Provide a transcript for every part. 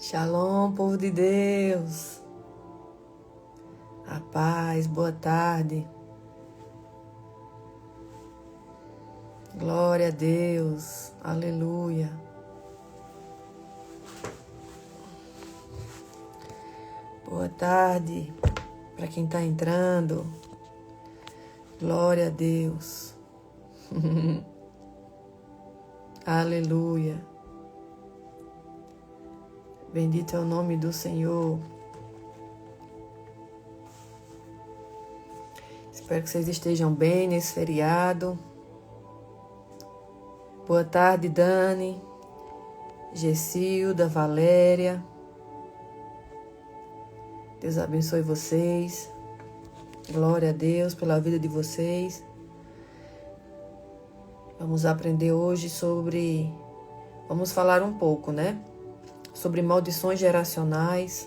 Shalom, povo de Deus. A paz, boa tarde. Glória a Deus. Aleluia. Boa tarde para quem está entrando. Glória a Deus. Aleluia. Bendito é o nome do Senhor. Espero que vocês estejam bem nesse feriado. Boa tarde, Dani, Gessilda, Valéria. Deus abençoe vocês. Glória a Deus pela vida de vocês. Vamos aprender hoje vamos falar um pouco, né? Sobre maldições geracionais.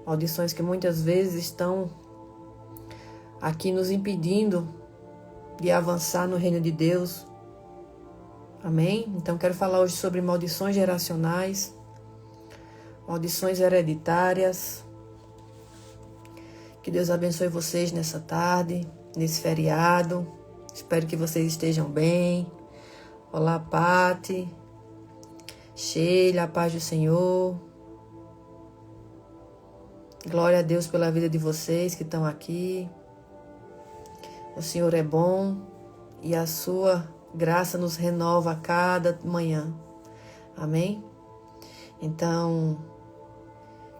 Maldições que muitas vezes estão aqui nos impedindo de avançar no reino de Deus. Amém? Então quero falar hoje sobre maldições geracionais, maldições hereditárias. Que Deus abençoe vocês nessa tarde, nesse feriado. Espero que vocês estejam bem. Olá, Pati, Sheila, a paz do Senhor. Glória a Deus pela vida de vocês que estão aqui. O Senhor é bom e a sua graça nos renova a cada manhã. Amém? Então,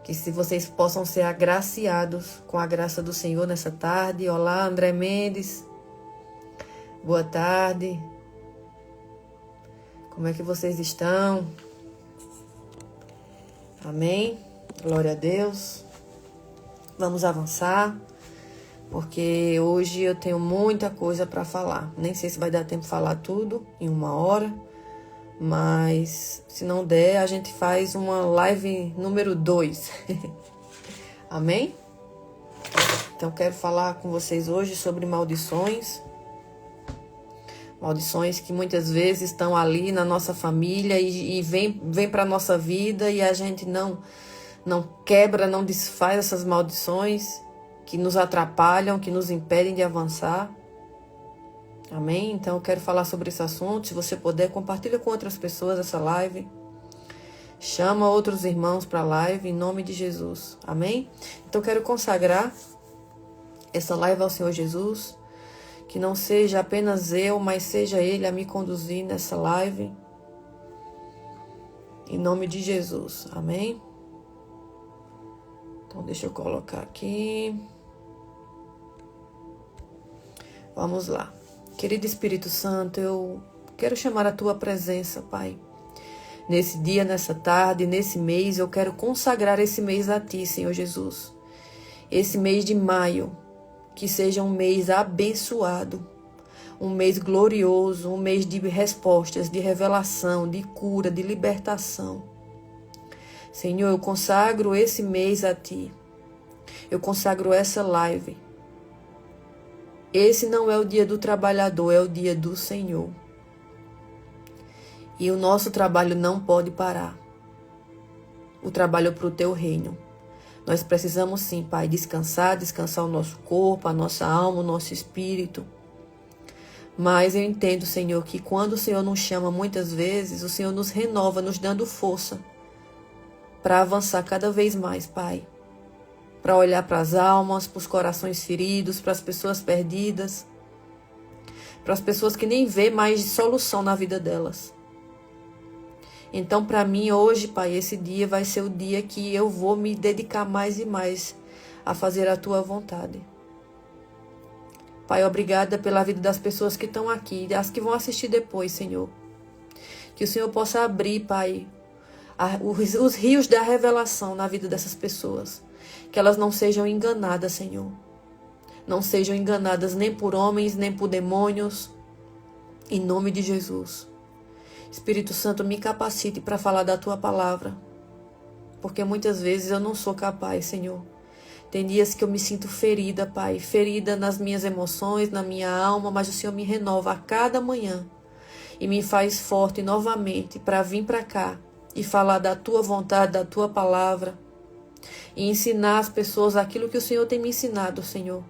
que se vocês possam ser agraciados com a graça do Senhor nessa tarde. Olá, André Mendes. Boa tarde. Como é que vocês estão? Amém? Glória a Deus. Vamos avançar, porque hoje eu tenho muita coisa para falar. Nem sei se vai dar tempo de falar tudo em 1 hora, mas se não der, a gente faz uma live número 2. Amém? Então quero falar com vocês hoje sobre maldições. Maldições que muitas vezes estão ali na nossa família e vem para a nossa vida e a gente não quebra, não desfaz essas maldições que nos atrapalham, que nos impedem de avançar. Amém? Então eu quero falar sobre esse assunto. Se você puder, compartilha com outras pessoas essa live. Chama outros irmãos para a live em nome de Jesus. Amém? Então eu quero consagrar essa live ao Senhor Jesus. Que não seja apenas eu, mas seja Ele a me conduzir nessa live. Em nome de Jesus. Amém? Então, deixa eu colocar aqui. Vamos lá. Querido Espírito Santo, eu quero chamar a Tua presença, Pai. Nesse dia, nessa tarde, nesse mês, eu quero consagrar esse mês a Ti, Senhor Jesus. Esse mês de maio. Que seja um mês abençoado, um mês glorioso, um mês de respostas, de revelação, de cura, de libertação. Senhor, eu consagro esse mês a Ti. Eu consagro essa live. Esse não é o dia do trabalhador, é o dia do Senhor. E o nosso trabalho não pode parar. O trabalho é para o Teu reino. Nós precisamos sim, Pai, descansar o nosso corpo, a nossa alma, o nosso espírito. Mas eu entendo, Senhor, que quando o Senhor nos chama muitas vezes, o Senhor nos renova, nos dando força para avançar cada vez mais, Pai. Para olhar para as almas, para os corações feridos, para as pessoas perdidas, para as pessoas que nem vê mais solução na vida delas. Então, para mim, hoje, Pai, esse dia vai ser o dia que eu vou me dedicar mais e mais a fazer a Tua vontade. Pai, obrigada pela vida das pessoas que estão aqui, das que vão assistir depois, Senhor. Que o Senhor possa abrir, Pai, os rios da revelação na vida dessas pessoas. Que elas não sejam enganadas, Senhor. Não sejam enganadas nem por homens, nem por demônios. Em nome de Jesus. Espírito Santo, me capacite para falar da Tua palavra. Porque muitas vezes eu não sou capaz, Senhor. Tem dias que eu me sinto ferida, Pai. Ferida nas minhas emoções, na minha alma. Mas o Senhor me renova a cada manhã. E me faz forte novamente para vir para cá. e falar da tua vontade, da tua palavra, e ensinar as pessoas aquilo que o Senhor tem me ensinado, Senhor.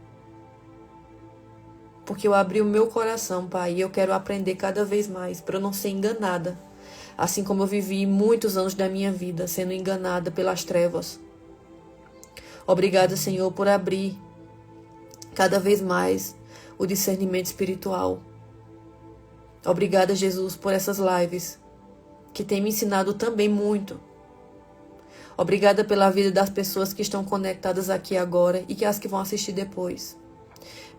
Porque eu abri o meu coração, Pai, e eu quero aprender cada vez mais, para eu não ser enganada. Assim como eu vivi muitos anos da minha vida sendo enganada pelas trevas. Obrigada, Senhor, por abrir cada vez mais o discernimento espiritual. Obrigada, Jesus, por essas lives, que tem me ensinado também muito. Obrigada pela vida das pessoas que estão conectadas aqui agora e que as que vão assistir depois.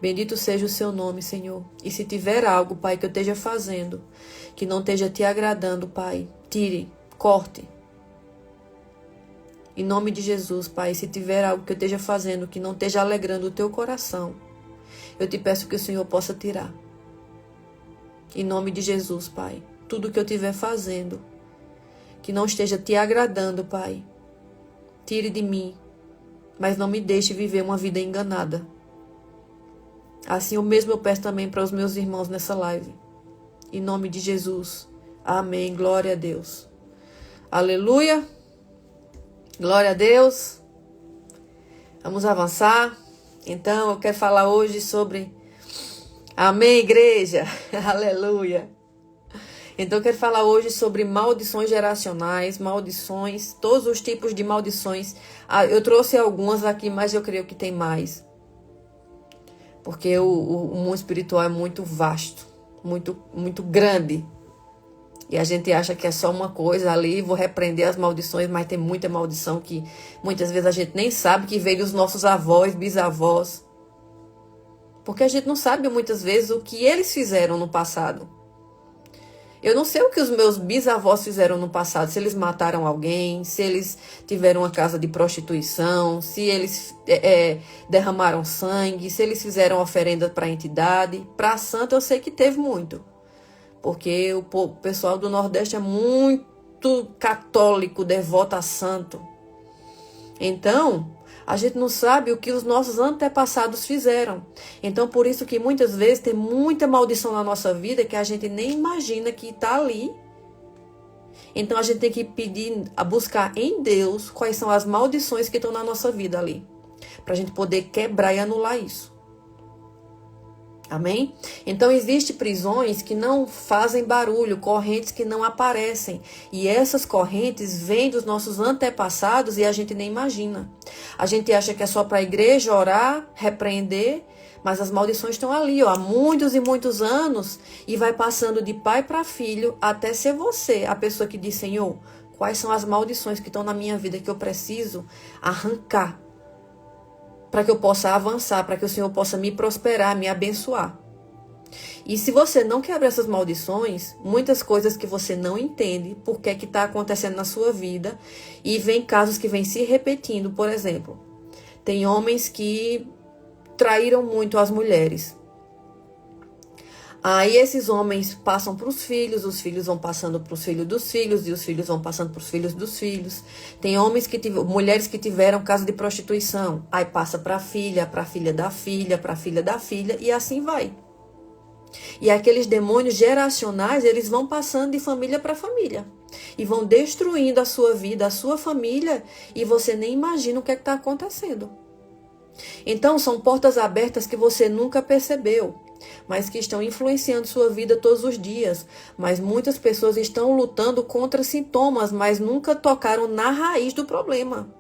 Bendito seja o seu nome, Senhor. E se tiver algo, Pai, que eu esteja fazendo, que não esteja te agradando, Pai, tire, corte. Em nome de Jesus, Pai, se tiver algo que eu esteja fazendo, que não esteja alegrando o teu coração, eu te peço que o Senhor possa tirar. Em nome de Jesus, Pai, tudo que eu estiver fazendo, que não esteja te agradando, Pai, tire de mim, mas não me deixe viver uma vida enganada. Assim o mesmo eu peço também para os meus irmãos nessa live. Em nome de Jesus. Amém. Glória a Deus. Aleluia. Glória a Deus. Vamos avançar. Então eu quero falar hoje sobre... Amém, igreja. Aleluia. Então eu quero falar hoje sobre maldições geracionais, maldições, todos os tipos de maldições. Eu trouxe algumas aqui, mas eu creio que tem mais. Porque o mundo espiritual é muito vasto, muito grande. E a gente acha que é só uma coisa ali, vou repreender as maldições, mas tem muita maldição que muitas vezes a gente nem sabe que veio dos nossos avós, bisavós. Porque a gente não sabe muitas vezes o que eles fizeram no passado. Eu não sei o que os meus bisavós fizeram no passado, se eles mataram alguém, se eles tiveram uma casa de prostituição, se eles derramaram sangue, se eles fizeram oferenda para a entidade. Para a santa eu sei que teve muito, porque o pessoal do Nordeste é muito católico, devoto a santo. Então, a gente não sabe o que os nossos antepassados fizeram. Então, por isso que muitas vezes tem muita maldição na nossa vida que a gente nem imagina que está ali. Então, a gente tem que pedir, a buscar em Deus quais são as maldições que estão na nossa vida ali. Para a gente poder quebrar e anular isso. Amém? Então, existem prisões que não fazem barulho, correntes que não aparecem. E essas correntes vêm dos nossos antepassados e a gente nem imagina. A gente acha que é só para a igreja orar, repreender, mas as maldições estão ali, ó, há muitos e muitos anos, e vai passando de pai para filho até ser você, a pessoa que diz, Senhor, quais são as maldições que estão na minha vida que eu preciso arrancar, para que eu possa avançar, para que o Senhor possa me prosperar, me abençoar. E se você não quebra essas maldições, muitas coisas que você não entende, por que está acontecendo na sua vida, e vem casos que vêm se repetindo, por exemplo, tem homens que traíram muito as mulheres. Aí esses homens passam para os filhos vão passando para os filhos dos filhos, e os filhos vão passando para os filhos dos filhos. Tem mulheres que tiveram caso de prostituição, aí passa para a filha da filha, para a filha da filha, e assim vai. E aqueles demônios geracionais, eles vão passando de família para família. E vão destruindo a sua vida, a sua família, e você nem imagina o que está acontecendo. Então, são portas abertas que você nunca percebeu, mas que estão influenciando sua vida todos os dias. Mas muitas pessoas estão lutando contra sintomas, mas nunca tocaram na raiz do problema.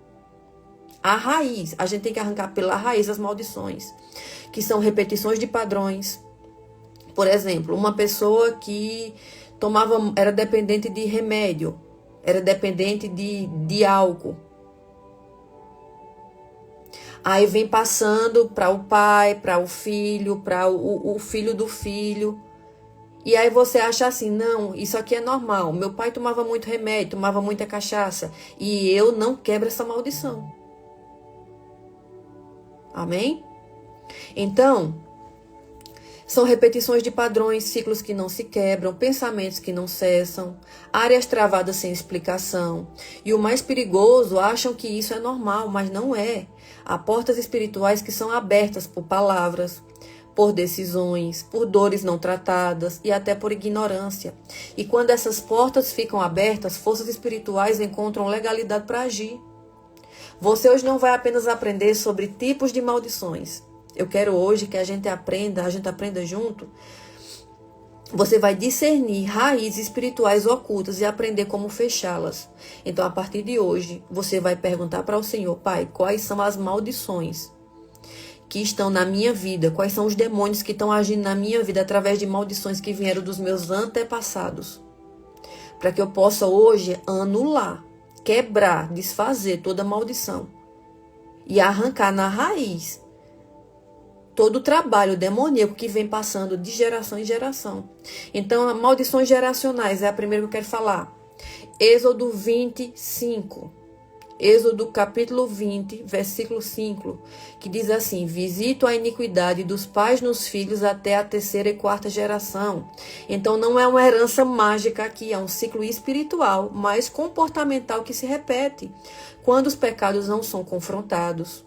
A raiz, a gente tem que arrancar pela raiz as maldições, que são repetições de padrões. Por exemplo, uma pessoa que era dependente de remédio, era dependente de álcool. Aí vem passando para o pai, para o filho, para o filho do filho. E aí você acha assim, não, isso aqui é normal. Meu pai tomava muito remédio, tomava muita cachaça. E eu não quebro essa maldição. Amém? Então, são repetições de padrões, ciclos que não se quebram, pensamentos que não cessam, áreas travadas sem explicação. E o mais perigoso, acham que isso é normal, mas não é. Há portas espirituais que são abertas por palavras, por decisões, por dores não tratadas e até por ignorância. E quando essas portas ficam abertas, forças espirituais encontram legalidade para agir. Você hoje não vai apenas aprender sobre tipos de maldições. Eu quero hoje que a gente aprenda junto. Você vai discernir raízes espirituais ocultas e aprender como fechá-las. Então, a partir de hoje, você vai perguntar para o Senhor: Pai, quais são as maldições que estão na minha vida? Quais são os demônios que estão agindo na minha vida através de maldições que vieram dos meus antepassados? Para que eu possa hoje anular, quebrar, desfazer toda maldição e arrancar na raiz todo o trabalho demoníaco que vem passando de geração em geração. Então, maldições geracionais é a primeira que eu quero falar. Êxodo 25. Êxodo capítulo 20, versículo 5, que diz assim: visito a iniquidade dos pais nos filhos até a terceira e quarta geração. Então não é uma herança mágica aqui, é um ciclo espiritual, mas comportamental que se repete. Quando os pecados não são confrontados,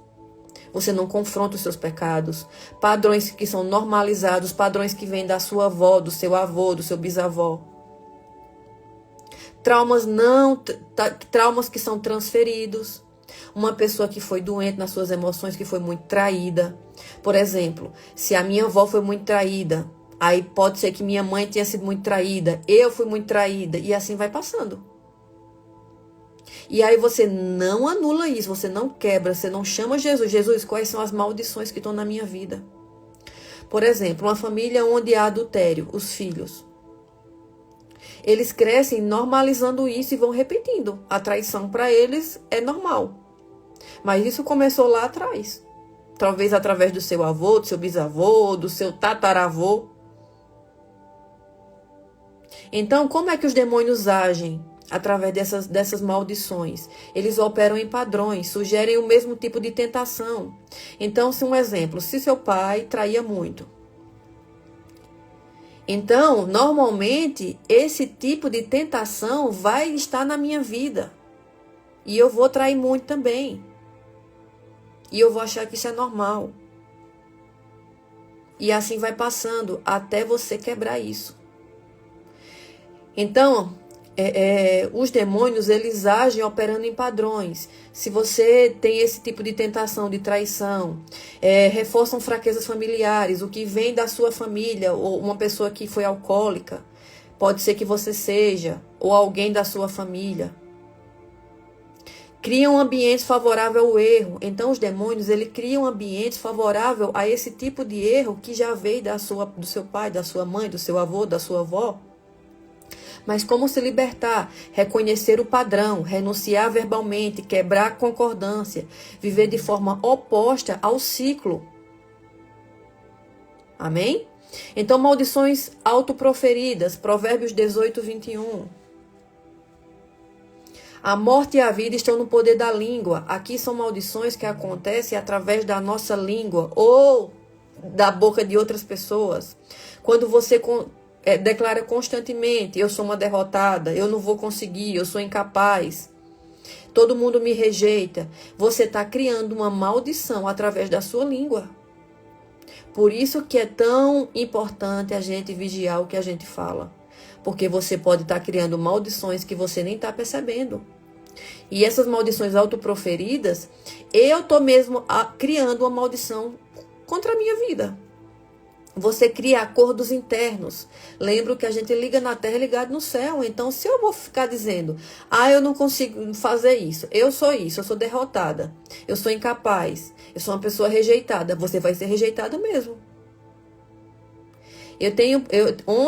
você não confronta os seus pecados, padrões que são normalizados, padrões que vêm da sua avó, do seu avô, do seu bisavó. Traumas que são transferidos. Uma pessoa que foi doente nas suas emoções, que foi muito traída. Por exemplo, se a minha avó foi muito traída, aí pode ser que minha mãe tenha sido muito traída, eu fui muito traída, e assim vai passando. E aí você não anula isso, você não quebra, você não chama Jesus. Jesus, quais são as maldições que estão na minha vida? Por exemplo, uma família onde há adultério, os filhos. Eles crescem normalizando isso e vão repetindo. A traição para eles é normal. Mas isso começou lá atrás. Talvez através do seu avô, do seu bisavô, do seu tataravô. Então, como é que os demônios agem através dessas maldições? Eles operam em padrões, sugerem o mesmo tipo de tentação. Então, um exemplo, se seu pai traía muito. Então, normalmente, esse tipo de tentação vai estar na minha vida. E eu vou trair muito também. E eu vou achar que isso é normal. E assim vai passando até você quebrar isso. Então, os demônios, eles agem operando em padrões. Se você tem esse tipo de tentação de traição, reforçam fraquezas familiares, o que vem da sua família, ou uma pessoa que foi alcoólica, pode ser que você seja, ou alguém da sua família. Criam ambientes favoráveis ao erro. Então, os demônios, eles criam ambientes favoráveis a esse tipo de erro que já veio do seu pai, da sua mãe, do seu avô, da sua avó. Mas como se libertar? Reconhecer o padrão, renunciar verbalmente, quebrar a concordância, viver de forma oposta ao ciclo. Amém? Então, maldições autoproferidas, Provérbios 18, 21. A morte e a vida estão no poder da língua. Aqui são maldições que acontecem através da nossa língua ou da boca de outras pessoas. Quando você declara constantemente: eu sou uma derrotada, eu não vou conseguir, eu sou incapaz, todo mundo me rejeita. Você está criando uma maldição através da sua língua. Por isso que é tão importante a gente vigiar o que a gente fala. Porque você pode estar criando maldições que você nem está percebendo. E essas maldições autoproferidas, eu estou mesmo criando uma maldição contra a minha vida. Você cria acordos internos. Lembro que a gente liga na terra ligado no céu. Então, se eu vou ficar dizendo: eu não consigo fazer isso, eu sou derrotada, eu sou incapaz, eu sou uma pessoa rejeitada, você vai ser rejeitada mesmo.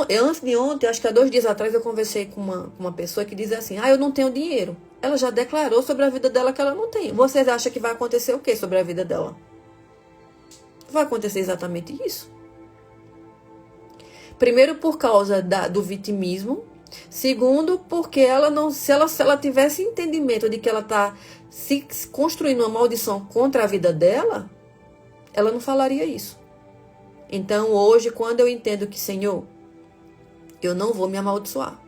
Antes de ontem, acho que há 2 dias atrás, eu conversei com uma pessoa que diz assim: eu não tenho dinheiro. Ela já declarou sobre a vida dela que ela não tem. Vocês acham que vai acontecer o quê sobre a vida dela? Vai acontecer exatamente isso. Primeiro, por causa do vitimismo. Segundo, porque se ela tivesse entendimento de que ela está se construindo uma maldição contra a vida dela, ela não falaria isso. Então, hoje, quando eu entendo que, Senhor, eu não vou me amaldiçoar.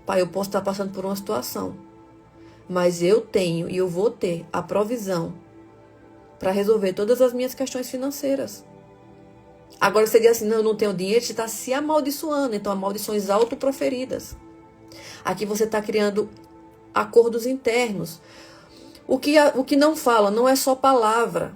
Pai, eu posso estar passando por uma situação, mas eu tenho e eu vou ter a provisão para resolver todas as minhas questões financeiras. Agora você diz assim, não, eu não tenho dinheiro, você está se amaldiçoando. Então, maldições autoproferidas. Aqui você está criando acordos internos. O que não fala não é só palavra.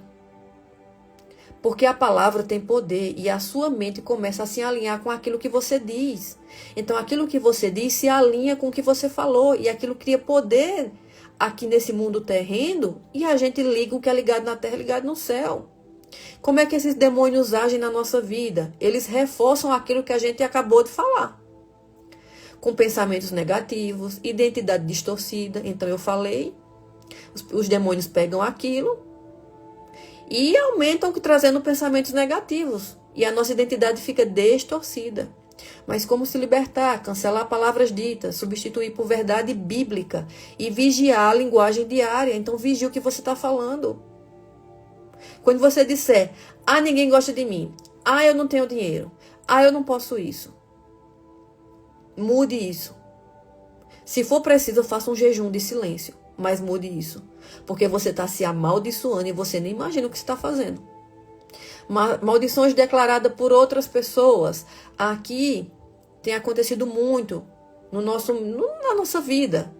Porque a palavra tem poder e a sua mente começa a se alinhar com aquilo que você diz. Então, aquilo que você diz se alinha com o que você falou. E aquilo cria poder aqui nesse mundo terreno. E a gente liga o que é ligado na terra, ligado no céu. Como é que esses demônios agem na nossa vida? Eles reforçam aquilo que a gente acabou de falar. Com pensamentos negativos, identidade distorcida. Então, eu falei, os demônios pegam aquilo e aumentam trazendo pensamentos negativos. E a nossa identidade fica distorcida. Mas como se libertar? Cancelar palavras ditas, substituir por verdade bíblica e vigiar a linguagem diária. Então vigie o que você está falando. Quando você disser, ninguém gosta de mim. Eu não tenho dinheiro. Eu não posso isso. Mude isso. Se for preciso, faça um jejum de silêncio. Mas mude isso. Porque você está se amaldiçoando e você nem imagina o que você está fazendo. Maldições declaradas por outras pessoas. Aqui tem acontecido muito na nossa vida.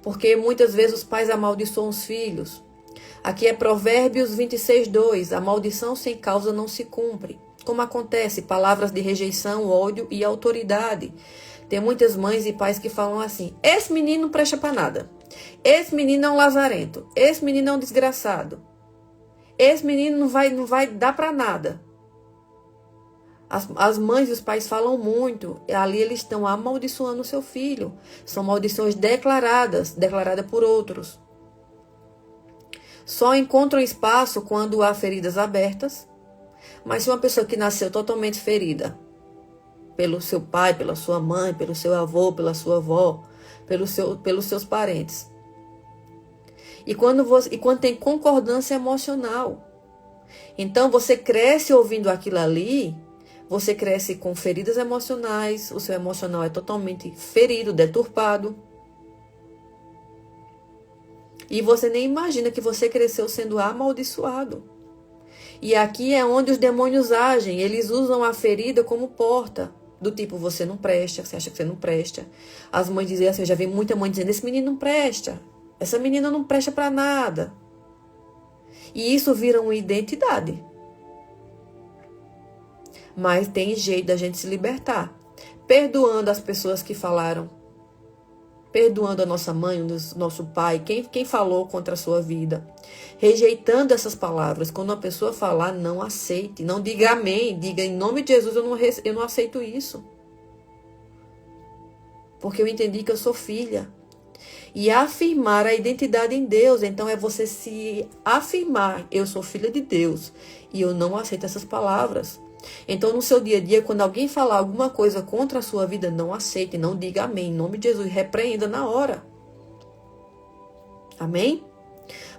Porque muitas vezes os pais amaldiçoam os filhos. Aqui é Provérbios 26:2. A maldição sem causa não se cumpre. Como acontece? Palavras de rejeição, ódio e autoridade. Tem muitas mães e pais que falam assim, esse menino não presta para nada. Esse menino é um lazarento. Esse menino é um desgraçado. Esse menino não vai dar para nada. As mães e os pais falam muito. Ali eles estão amaldiçoando o seu filho. São maldições declaradas por outros. Só encontram espaço quando há feridas abertas. Mas se uma pessoa que nasceu totalmente ferida, pelo seu pai, pela sua mãe, pelo seu avô, pela sua avó, pelos seus parentes. E quando tem concordância emocional. Então você cresce ouvindo aquilo ali, você cresce com feridas emocionais, o seu emocional é totalmente ferido, deturpado. E você nem imagina que você cresceu sendo amaldiçoado. E aqui é onde os demônios agem, eles usam a ferida como porta. Do tipo, você não presta, você acha que você não presta. As mães dizem assim, eu já vi muita mãe dizendo, esse menino não presta. Essa menina não presta para nada. E isso vira uma identidade. Mas tem jeito da gente se libertar. Perdoando as pessoas que falaram. Perdoando a nossa mãe, o nosso pai, quem falou contra a sua vida. Rejeitando essas palavras. Quando uma pessoa falar, não aceite. Não diga amém. Diga em nome de Jesus, eu não aceito isso. Porque eu entendi que eu sou filha. E afirmar a identidade em Deus. Então é você se afirmar. Eu sou filha de Deus. E eu não aceito essas palavras. Então no seu dia a dia, quando alguém falar alguma coisa contra a sua vida, não aceite. Não diga amém. Em nome de Jesus. Repreenda na hora. Amém?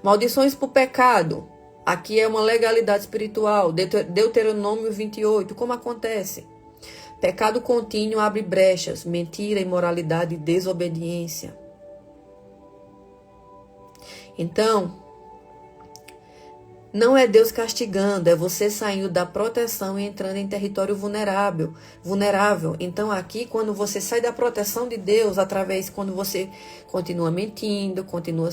Maldições por pecado. Aqui é uma legalidade espiritual. Deuteronômio 28. Como acontece? Pecado contínuo abre brechas. Mentira, imoralidade e desobediência. Então, não é Deus castigando, é você saindo da proteção e entrando em território vulnerável. Então aqui, quando você sai da proteção de Deus, quando você continua mentindo, continua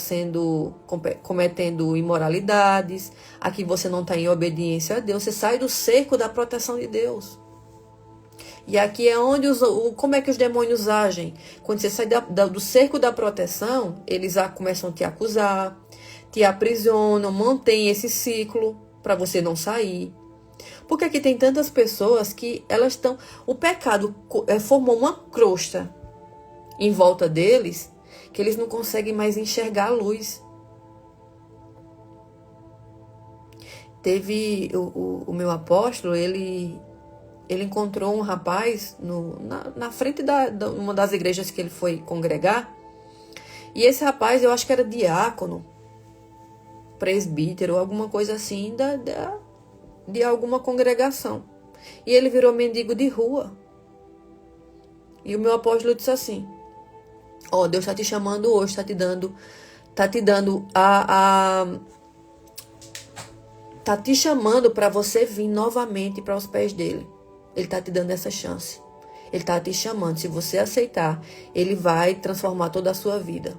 cometendo imoralidades, aqui você não está em obediência a Deus, você sai do cerco da proteção de Deus. E aqui é onde como é que os demônios agem? Quando você sai do cerco da proteção, eles começam a te acusar, te aprisionam, mantém esse ciclo para você não sair. Porque aqui tem tantas pessoas que elas estão... O pecado formou uma crosta em volta deles que eles não conseguem mais enxergar a luz. Teve o meu apóstolo, ele encontrou um rapaz na frente de uma das igrejas que ele foi congregar. E esse rapaz, eu acho que era diácono, presbítero, alguma coisa assim, de alguma congregação. E ele virou mendigo de rua. E o meu apóstolo disse assim, Deus está te chamando hoje, está te dando tá te chamando para você vir novamente para os pés dele. Ele tá te dando essa chance. Ele tá te chamando. Se você aceitar, ele vai transformar toda a sua vida.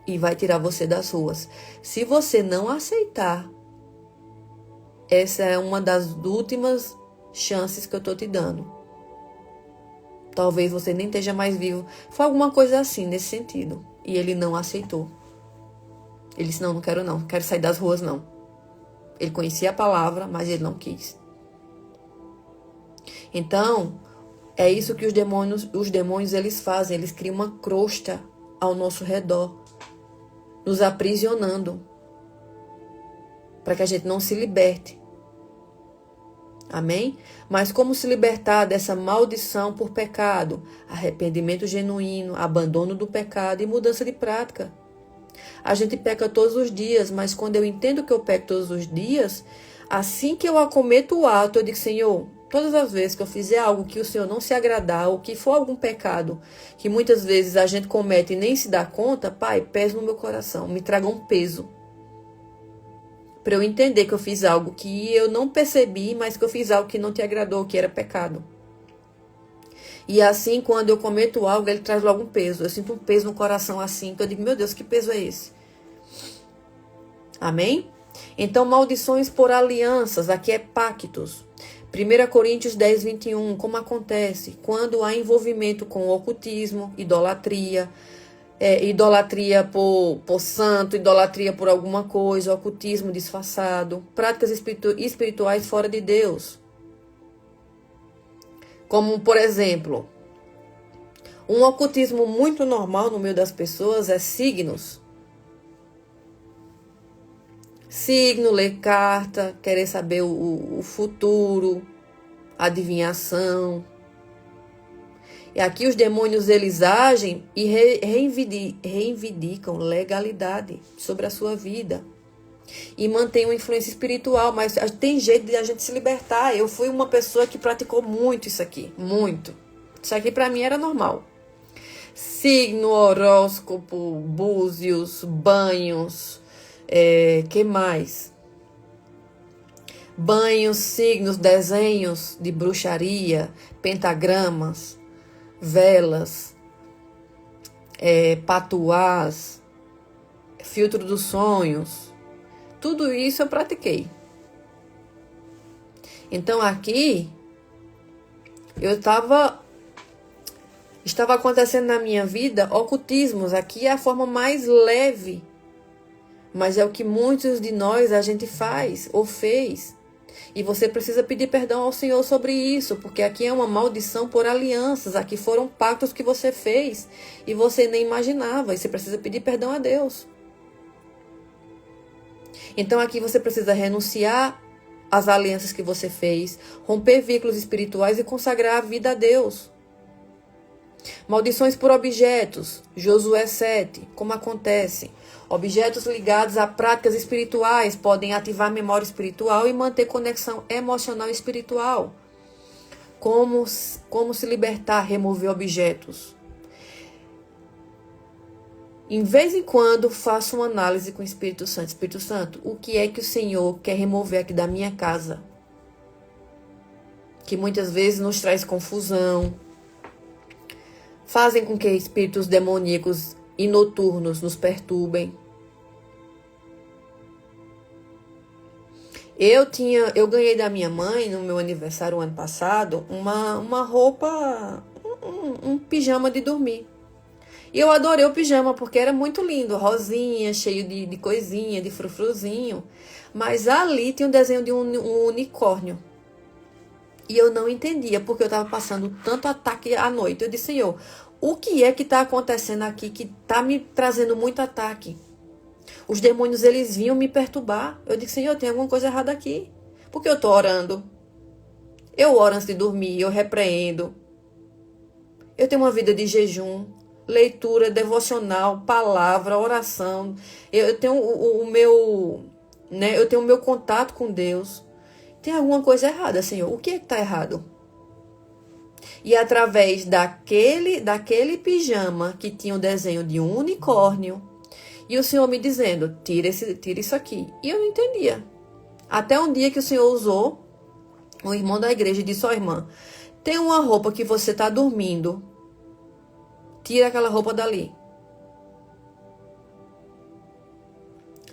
E vai tirar você das ruas. Se você não aceitar, essa é uma das últimas chances que eu tô te dando. Talvez você nem esteja mais vivo. Foi alguma coisa assim, nesse sentido. E ele não aceitou. Ele disse, não quero não. Não quero sair das ruas, não. Ele conhecia a palavra, mas ele não quis. Então, é isso que os demônios eles fazem. Eles criam uma crosta ao nosso redor, nos aprisionando, para que a gente não se liberte. Amém? Mas como se libertar dessa maldição por pecado? Arrependimento genuíno, abandono do pecado e mudança de prática. A gente peca todos os dias, mas quando eu entendo que eu peco todos os dias, assim que eu acometo o ato, eu digo, Senhor, todas as vezes que eu fizer algo que o Senhor não se agradar, ou que for algum pecado, que muitas vezes a gente comete e nem se dá conta, Pai, pesa no meu coração, me traga um peso. Para eu entender que eu fiz algo que eu não percebi, mas que eu fiz algo que não te agradou, que era pecado. E assim, quando eu cometo algo, ele traz logo um peso. Eu sinto um peso no coração assim, que eu digo, meu Deus, que peso é esse? Amém? Então, maldições por alianças, aqui é pactos. 1 Coríntios 10, 21, como acontece? Quando há envolvimento com ocultismo, idolatria, idolatria por santo, idolatria por alguma coisa, ocultismo disfarçado, práticas espirituais fora de Deus. Como, por exemplo, um ocultismo muito normal no meio das pessoas é signos. Signo, ler carta, querer saber o futuro, adivinhação. E aqui os demônios, eles agem e reivindicam legalidade sobre a sua vida. E mantém uma influência espiritual, mas tem jeito de a gente se libertar. Eu fui uma pessoa que praticou muito isso aqui, muito. Isso aqui para mim era normal. Signo, horóscopo, búzios, banhos, que mais? Banhos, signos, desenhos de bruxaria, pentagramas, velas, patuás, filtro dos sonhos, tudo isso eu pratiquei. Então aqui estava acontecendo na minha vida ocultismos. Aqui é a forma mais leve, mas é o que muitos de nós a gente faz ou fez. E você precisa pedir perdão ao Senhor sobre isso, porque aqui é uma maldição por alianças. Aqui foram pactos que você fez e você nem imaginava. E você precisa pedir perdão a Deus. Então aqui você precisa renunciar às alianças que você fez, romper vínculos espirituais e consagrar a vida a Deus. Maldições por objetos, Josué 7, como acontece? Objetos ligados a práticas espirituais podem ativar a memória espiritual e manter conexão emocional e espiritual. Como se libertar, remover objetos? Em vez em quando, faço uma análise com o Espírito Santo. Espírito Santo, o que é que o Senhor quer remover aqui da minha casa? Que muitas vezes nos traz confusão, fazem com que espíritos demoníacos e noturnos nos perturbem. Eu ganhei da minha mãe, no meu aniversário ano passado, uma roupa, um pijama de dormir. E eu adorei o pijama, porque era muito lindo, rosinha, cheio de coisinha, de frufruzinho. Mas ali tinha um desenho de um unicórnio. E eu não entendia, porque eu estava passando tanto ataque à noite. Eu disse, Senhor, o que é que está acontecendo aqui que está me trazendo muito ataque? Os demônios, eles vinham me perturbar. Eu disse, Senhor, tem alguma coisa errada aqui. Porque eu estou orando. Eu oro antes de dormir, eu repreendo. Eu tenho uma vida de jejum, leitura, devocional, palavra, oração. Eu tenho eu tenho o meu contato com Deus. Tem alguma coisa errada, Senhor. O que é que está errado? E através daquele pijama que tinha o desenho de um unicórnio, e o Senhor me dizendo, tira isso aqui. E eu não entendia. Até um dia que o Senhor usou um irmão da igreja e disse: ó, irmã, tem uma roupa que você está dormindo, tira aquela roupa dali.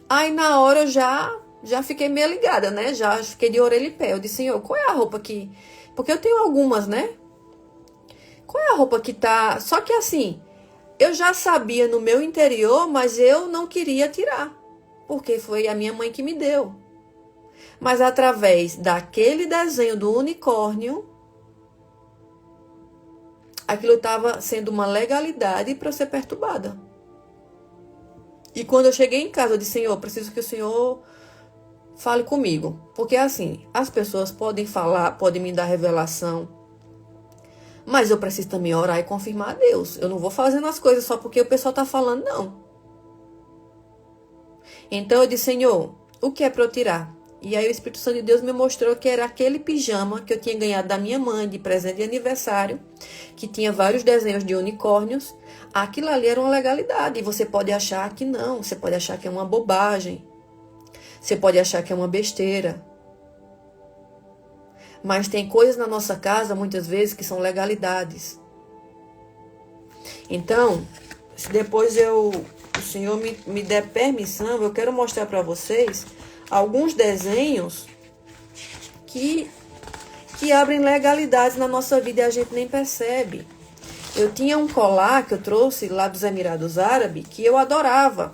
Aí na hora eu já fiquei meio ligada, né? Já fiquei de orelha em pé. Eu disse: Senhor, qual é a roupa que... Porque eu tenho algumas, né? Qual é a roupa que tá... Só que assim, eu já sabia no meu interior, mas eu não queria tirar. Porque foi a minha mãe que me deu. Mas através daquele desenho do unicórnio, aquilo estava sendo uma legalidade para eu ser perturbada. E quando eu cheguei em casa, eu disse: Senhor, preciso que o Senhor fale comigo. Porque assim, as pessoas podem falar, podem me dar revelação, mas eu preciso também orar e confirmar a Deus. Eu não vou fazendo as coisas só porque o pessoal está falando, não. Então eu disse: Senhor, o que é para eu tirar? E aí o Espírito Santo de Deus me mostrou que era aquele pijama que eu tinha ganhado da minha mãe de presente de aniversário, que tinha vários desenhos de unicórnios. Aquilo ali era uma legalidade. E você pode achar que não, você pode achar que é uma bobagem, você pode achar que é uma besteira. Mas tem coisas na nossa casa, muitas vezes, que são legalidades. Então, se depois o Senhor me der permissão, eu quero mostrar para vocês alguns desenhos que abrem legalidades na nossa vida e a gente nem percebe. Eu tinha um colar que eu trouxe lá dos Emirados Árabes que eu adorava,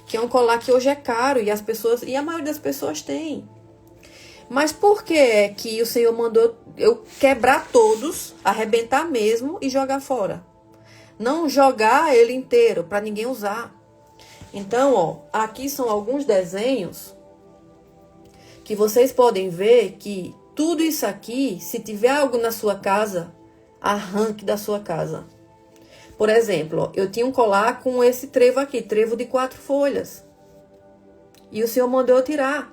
que é um colar que hoje é caro e a maioria das pessoas tem. Mas por que é que o Senhor mandou eu quebrar todos, arrebentar mesmo e jogar fora? Não jogar ele inteiro para ninguém usar. Então, ó, aqui são alguns desenhos que vocês podem ver que tudo isso aqui, se tiver algo na sua casa, arranque da sua casa. Por exemplo, ó, eu tinha um colar com esse trevo aqui, trevo de 4 folhas. E o Senhor mandou eu tirar.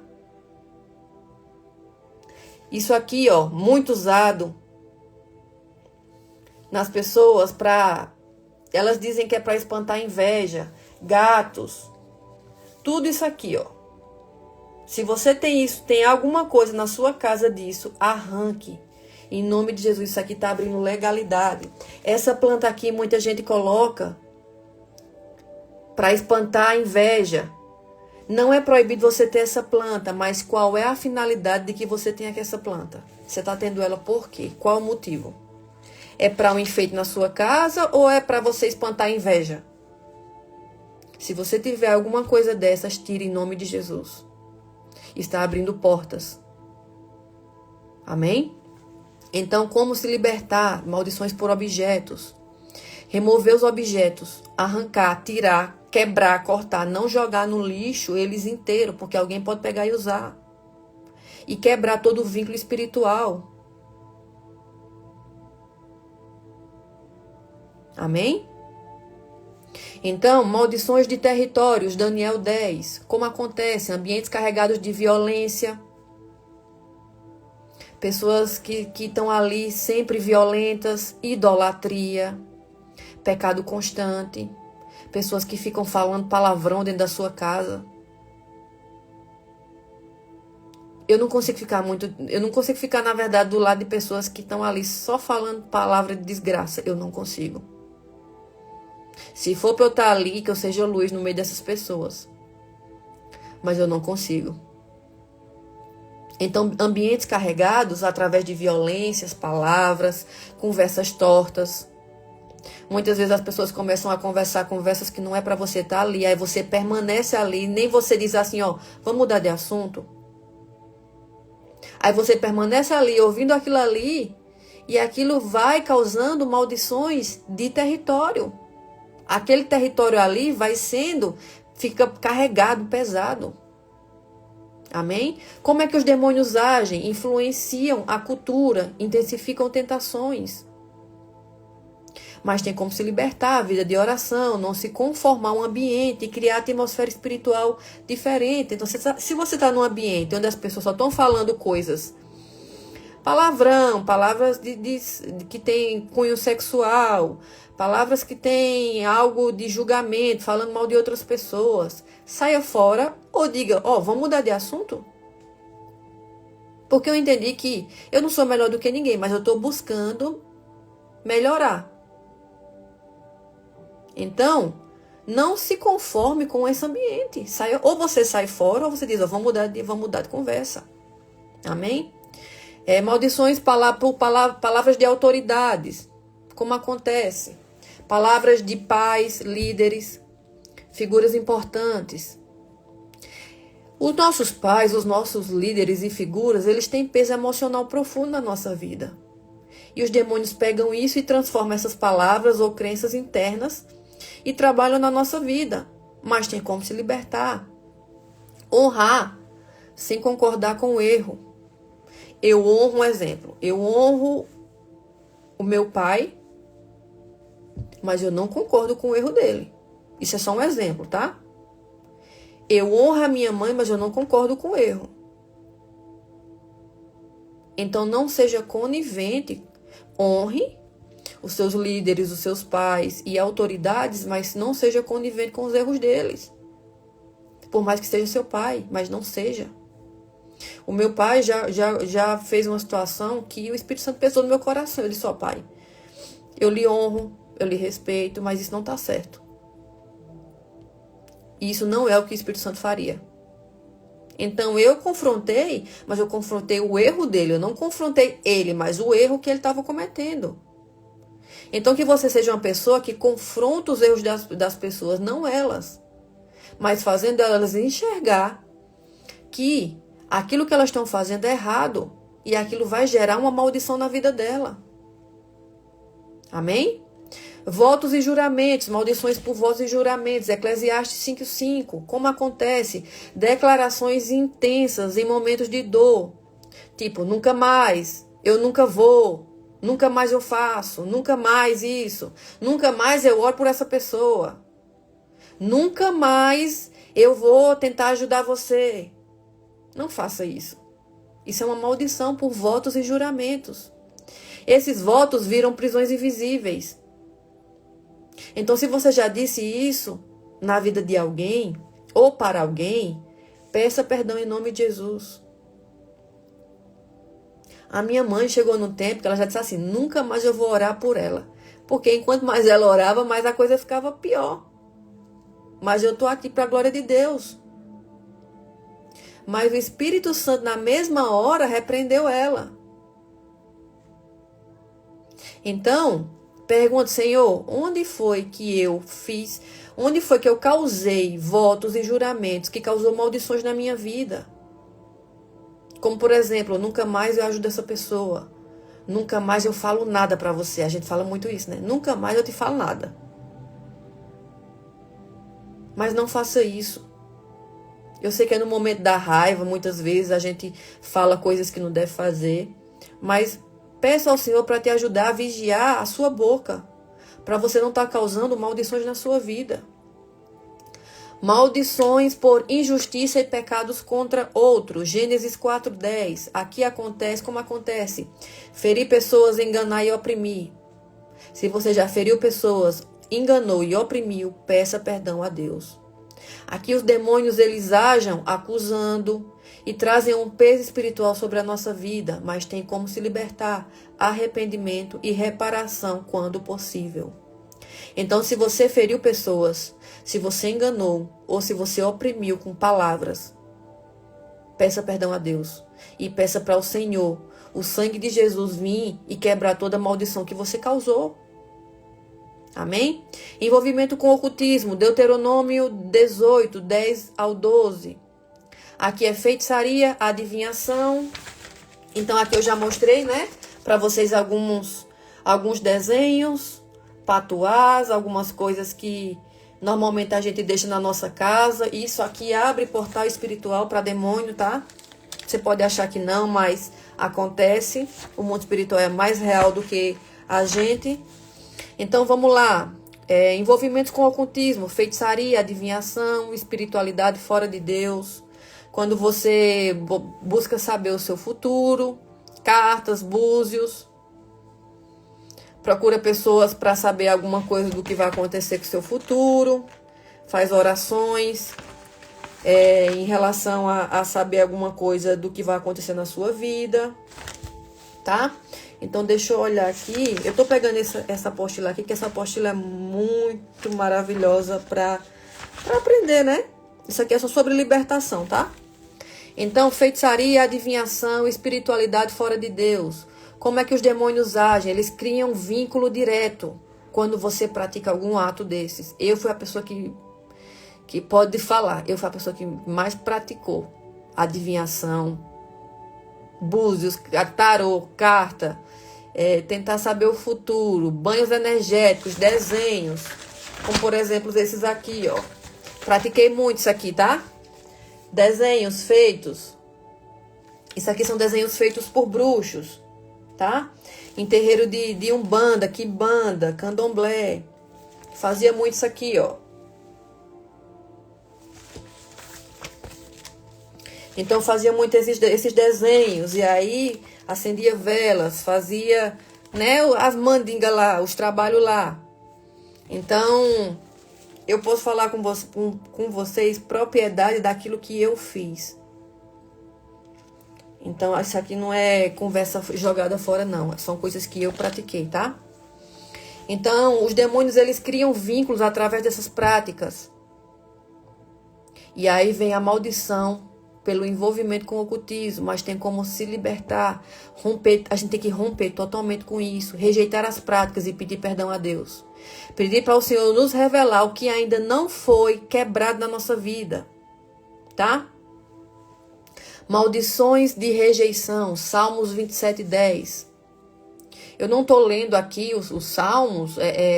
Isso aqui, ó, muito usado nas pessoas para... Elas dizem que é para espantar inveja, gatos. Tudo isso aqui, ó. Se você tem isso, tem alguma coisa na sua casa disso, arranque. Em nome de Jesus, isso aqui está abrindo legalidade. Essa planta aqui, muita gente coloca para espantar a inveja. Não é proibido você ter essa planta, mas qual é a finalidade de que você tenha essa planta? Você está tendo ela por quê? Qual o motivo? É para um enfeite na sua casa ou é para você espantar a inveja? Se você tiver alguma coisa dessas, tire em nome de Jesus. Está abrindo portas. Amém? Então, como se libertar? Maldições por objetos. Remover os objetos, arrancar, tirar, quebrar, cortar, não jogar no lixo eles inteiros, porque alguém pode pegar e usar. E quebrar todo o vínculo espiritual. Amém? Então, maldições de territórios, Daniel 10. Como acontece? Ambientes carregados de violência. Pessoas que estão ali sempre violentas, idolatria, pecado constante. Pessoas que ficam falando palavrão dentro da sua casa. Eu não consigo ficar, na verdade, do lado de pessoas que estão ali só falando palavra de desgraça. Eu não consigo. Se for para eu estar ali, que eu seja luz no meio dessas pessoas. Mas eu não consigo. Então, ambientes carregados através de violências, palavras, conversas tortas. Muitas vezes as pessoas começam a conversar conversas que não é para você estar ali. Aí você permanece ali, nem você diz assim, ó, vamos mudar de assunto. Aí você permanece ali, ouvindo aquilo ali, e aquilo vai causando maldições de território. Aquele território ali fica carregado, pesado. Amém? Como é que os demônios agem? Influenciam a cultura, intensificam tentações. Mas tem como se libertar, a vida de oração, não se conformar a um ambiente e criar atmosfera espiritual diferente. Então, se você está num ambiente onde as pessoas só estão falando coisas, palavrão, palavras que tem cunho sexual, palavras que têm algo de julgamento, falando mal de outras pessoas, saia fora ou diga, vamos mudar de assunto? Porque eu entendi que eu não sou melhor do que ninguém, mas eu estou buscando melhorar. Então, não se conforme com esse ambiente. Ou você sai fora, ou você diz, vamos mudar de conversa. Amém? Maldições por palavras de autoridades, como acontece. Palavras de pais, líderes, figuras importantes. Os nossos pais, os nossos líderes e figuras, eles têm peso emocional profundo na nossa vida. E os demônios pegam isso e transformam essas palavras ou crenças internas e trabalham na nossa vida. Mas tem como se libertar. Honrar, sem concordar com o erro. Eu honro um exemplo. Eu honro o meu pai, mas eu não concordo com o erro dele. Isso é só um exemplo, tá? Eu honro a minha mãe, mas eu não concordo com o erro. Então não seja conivente. Honre os seus líderes, os seus pais e autoridades, mas não seja conivente com os erros deles. Por mais que seja seu pai, mas não seja. O meu pai já fez uma situação que o Espírito Santo pesou no meu coração. Ele disse, pai, eu lhe honro, eu lhe respeito, mas isso não está certo. E isso não é o que o Espírito Santo faria. Então eu confrontei, mas eu confrontei o erro dele. Eu não confrontei ele, mas o erro que ele estava cometendo. Então que você seja uma pessoa que confronta os erros das pessoas, não elas. Mas fazendo elas enxergar que aquilo que elas estão fazendo é errado. E aquilo vai gerar uma maldição na vida dela. Amém? Votos e juramentos, maldições por votos e juramentos, Eclesiastes 5:5, como acontece? Declarações intensas em momentos de dor, tipo, nunca mais, eu nunca vou, nunca mais eu faço, nunca mais isso, nunca mais eu oro por essa pessoa, nunca mais eu vou tentar ajudar você. Não faça isso. Isso é uma maldição por votos e juramentos. Esses votos viram prisões invisíveis. Então, se você já disse isso na vida de alguém ou para alguém, peça perdão em nome de Jesus. A minha mãe chegou num tempo que ela já disse assim, nunca mais eu vou orar por ela. Porque enquanto mais ela orava, mais a coisa ficava pior. Mas eu estou aqui para a glória de Deus. Mas o Espírito Santo, na mesma hora, repreendeu ela. Então, pergunto, Senhor, onde foi que eu fiz, onde foi que eu causei votos e juramentos que causou maldições na minha vida? Como, por exemplo, nunca mais eu ajudo essa pessoa. Nunca mais eu falo nada para você. A gente fala muito isso, né? Nunca mais eu te falo nada. Mas não faça isso. Eu sei que é no momento da raiva, muitas vezes a gente fala coisas que não deve fazer. Mas peça ao Senhor para te ajudar a vigiar a sua boca. Para você não estar causando maldições na sua vida. Maldições por injustiça e pecados contra outros. Gênesis 4:10. Aqui acontece como acontece. Ferir pessoas, enganar e oprimir. Se você já feriu pessoas, enganou e oprimiu, peça perdão a Deus. Aqui os demônios, eles agem acusando e trazem um peso espiritual sobre a nossa vida, mas tem como se libertar, arrependimento e reparação quando possível. Então, se você feriu pessoas, se você enganou ou se você oprimiu com palavras, peça perdão a Deus e peça para o Senhor, o sangue de Jesus vir e quebrar toda a maldição que você causou. Amém? Envolvimento com ocultismo, Deuteronômio 18, 10 ao 12. Aqui é feitiçaria, adivinhação. Então aqui eu já mostrei, né, para vocês alguns desenhos, patuás, algumas coisas que normalmente a gente deixa na nossa casa. Isso aqui abre portal espiritual para demônio, tá? Você pode achar que não, mas acontece. O mundo espiritual é mais real do que a gente. Então vamos lá. Envolvimentos com ocultismo, feitiçaria, adivinhação, espiritualidade fora de Deus. Quando você busca saber o seu futuro, cartas, búzios. Procura pessoas para saber alguma coisa do que vai acontecer com o seu futuro. Faz orações. em relação a saber alguma coisa do que vai acontecer na sua vida, tá? Então, deixa eu olhar aqui. Eu tô pegando essa apostila aqui, que essa apostila é muito maravilhosa pra aprender, né? Isso aqui é só sobre libertação, tá? Então, feitiçaria, adivinhação, espiritualidade fora de Deus. Como é que os demônios agem? Eles criam vínculo direto quando você pratica algum ato desses. Eu fui a pessoa que pode falar. Eu fui a pessoa que mais praticou adivinhação, búzios, tarô, carta, tentar saber o futuro, banhos energéticos, desenhos, como por exemplo esses aqui, ó. Pratiquei muito isso aqui, tá? Desenhos feitos. Isso aqui são desenhos feitos por bruxos, tá? Em terreiro de Umbanda, Quimbanda, Candomblé. Fazia muito isso aqui, ó. Então fazia muito esses desenhos. E aí acendia velas, fazia, né, as mandingas lá, os trabalhos lá. Então, eu posso falar com vocês propriedade daquilo que eu fiz. Então, isso aqui não é conversa jogada fora, não. São coisas que eu pratiquei, tá? Então, os demônios, eles criam vínculos através dessas práticas. E aí vem a maldição pelo envolvimento com o ocultismo, mas tem como se libertar, romper, a gente tem que romper totalmente com isso, rejeitar as práticas e pedir perdão a Deus. Pedir para o Senhor nos revelar o que ainda não foi quebrado na nossa vida, tá? Maldições de rejeição, Salmos 27:10. Eu não estou lendo aqui os salmos,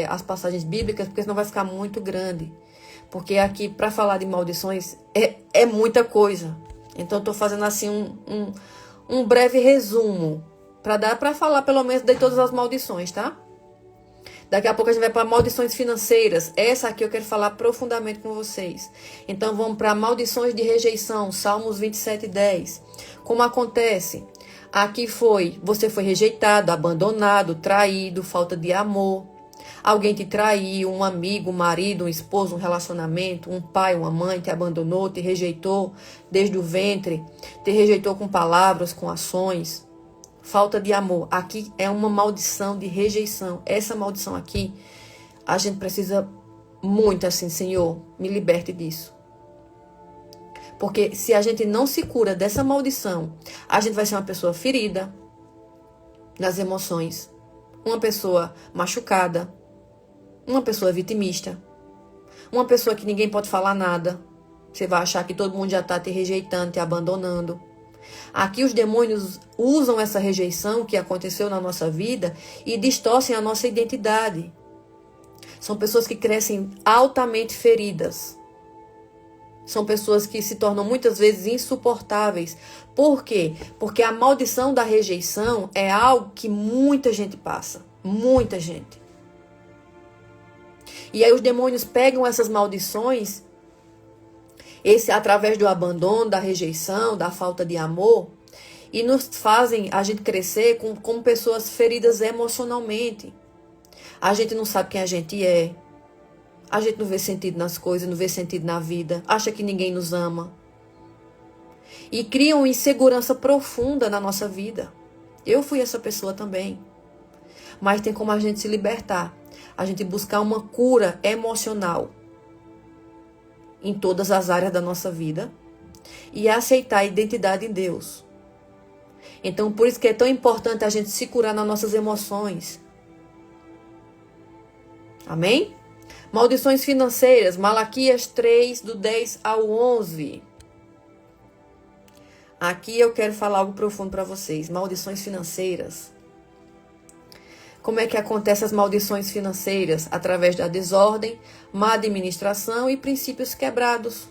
as passagens bíblicas, porque senão vai ficar muito grande. Porque aqui, para falar de maldições, é muita coisa. Então, eu estou fazendo assim um breve resumo, para dar para falar pelo menos de todas as maldições, tá? Daqui a pouco a gente vai para maldições financeiras. Essa aqui eu quero falar profundamente com vocês. Então, vamos para maldições de rejeição, Salmos 27:10. Como acontece? Aqui você foi rejeitado, abandonado, traído, falta de amor. Alguém te traiu, um amigo, um marido, um esposo, um relacionamento, um pai, uma mãe te abandonou, te rejeitou desde o ventre, te rejeitou com palavras, com ações. Falta de amor. Aqui é uma maldição de rejeição. Essa maldição aqui, a gente precisa muito assim, Senhor, me liberte disso. Porque se a gente não se cura dessa maldição, a gente vai ser uma pessoa ferida nas emoções, uma pessoa machucada, uma pessoa vitimista, uma pessoa que ninguém pode falar nada. Você vai achar que todo mundo já está te rejeitando, te abandonando. Aqui os demônios usam essa rejeição que aconteceu na nossa vida e distorcem a nossa identidade. São pessoas que crescem altamente feridas. São pessoas que se tornam muitas vezes insuportáveis. Por quê? Porque a maldição da rejeição é algo que muita gente passa. Muita gente. E aí os demônios pegam essas maldições, através do abandono, da rejeição, da falta de amor, e nos fazem a gente crescer como pessoas feridas emocionalmente. A gente não sabe quem a gente é. A gente não vê sentido nas coisas, não vê sentido na vida. Acha que ninguém nos ama. E criam insegurança profunda na nossa vida. Eu fui essa pessoa também. Mas tem como a gente se libertar. A gente buscar uma cura emocional em todas as áreas da nossa vida e aceitar a identidade em Deus. Então, por isso que é tão importante a gente se curar nas nossas emoções. Amém? Maldições financeiras, Malaquias 3, do 10 ao 11. Aqui eu quero falar algo profundo para vocês. Maldições financeiras. Como é que acontecem as maldições financeiras? Através da desordem, má administração e princípios quebrados.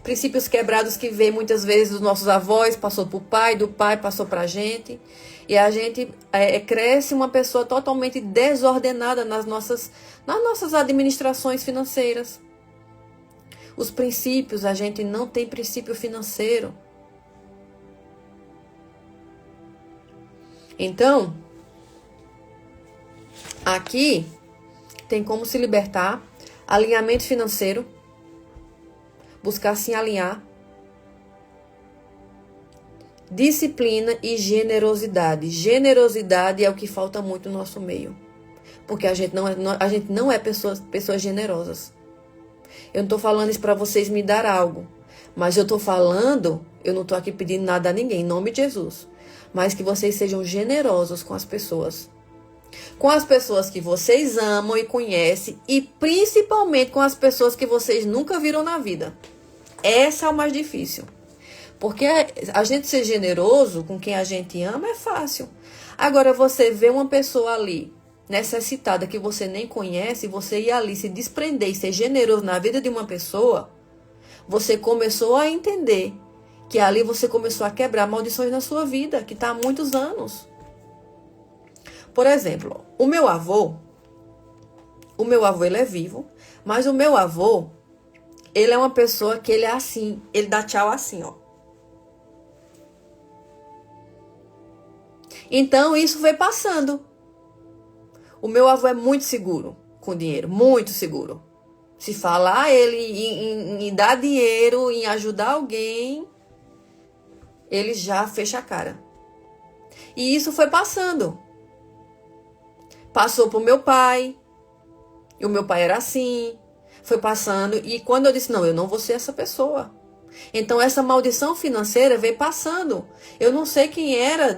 Princípios quebrados que vem muitas vezes dos nossos avós, passou para o pai, do pai passou para a gente. E a gente cresce uma pessoa totalmente desordenada nas nossas administrações financeiras. Os princípios, a gente não tem princípio financeiro. Então, aqui tem como se libertar, alinhamento financeiro, buscar se alinhar. Disciplina e generosidade. Generosidade é o que falta muito no nosso meio. Porque a gente não é pessoas generosas. Eu não estou falando isso para vocês me dar algo. Mas eu estou falando, eu não estou aqui pedindo nada a ninguém, em nome de Jesus. Mas que vocês sejam generosos com as pessoas. Com as pessoas que vocês amam e conhecem. E principalmente com as pessoas que vocês nunca viram na vida. Essa é o mais difícil. Porque a gente ser generoso com quem a gente ama é fácil. Agora você vê uma pessoa ali necessitada que você nem conhece, você ir ali se desprender e ser generoso na vida de uma pessoa, você começou a entender que ali você começou a quebrar maldições na sua vida, que está há muitos anos. Por exemplo, o meu avô ele é vivo, mas o meu avô, ele é uma pessoa que ele é assim, ele dá tchau assim, ó. Então, isso foi passando. O meu avô é muito seguro com dinheiro, muito seguro. Se falar ele em dar dinheiro, em ajudar alguém, ele já fecha a cara. E isso foi passando. Passou pro meu pai, e o meu pai era assim, foi passando. E quando eu disse, não, eu não vou ser essa pessoa. Então, essa maldição financeira veio passando. Eu não sei quem era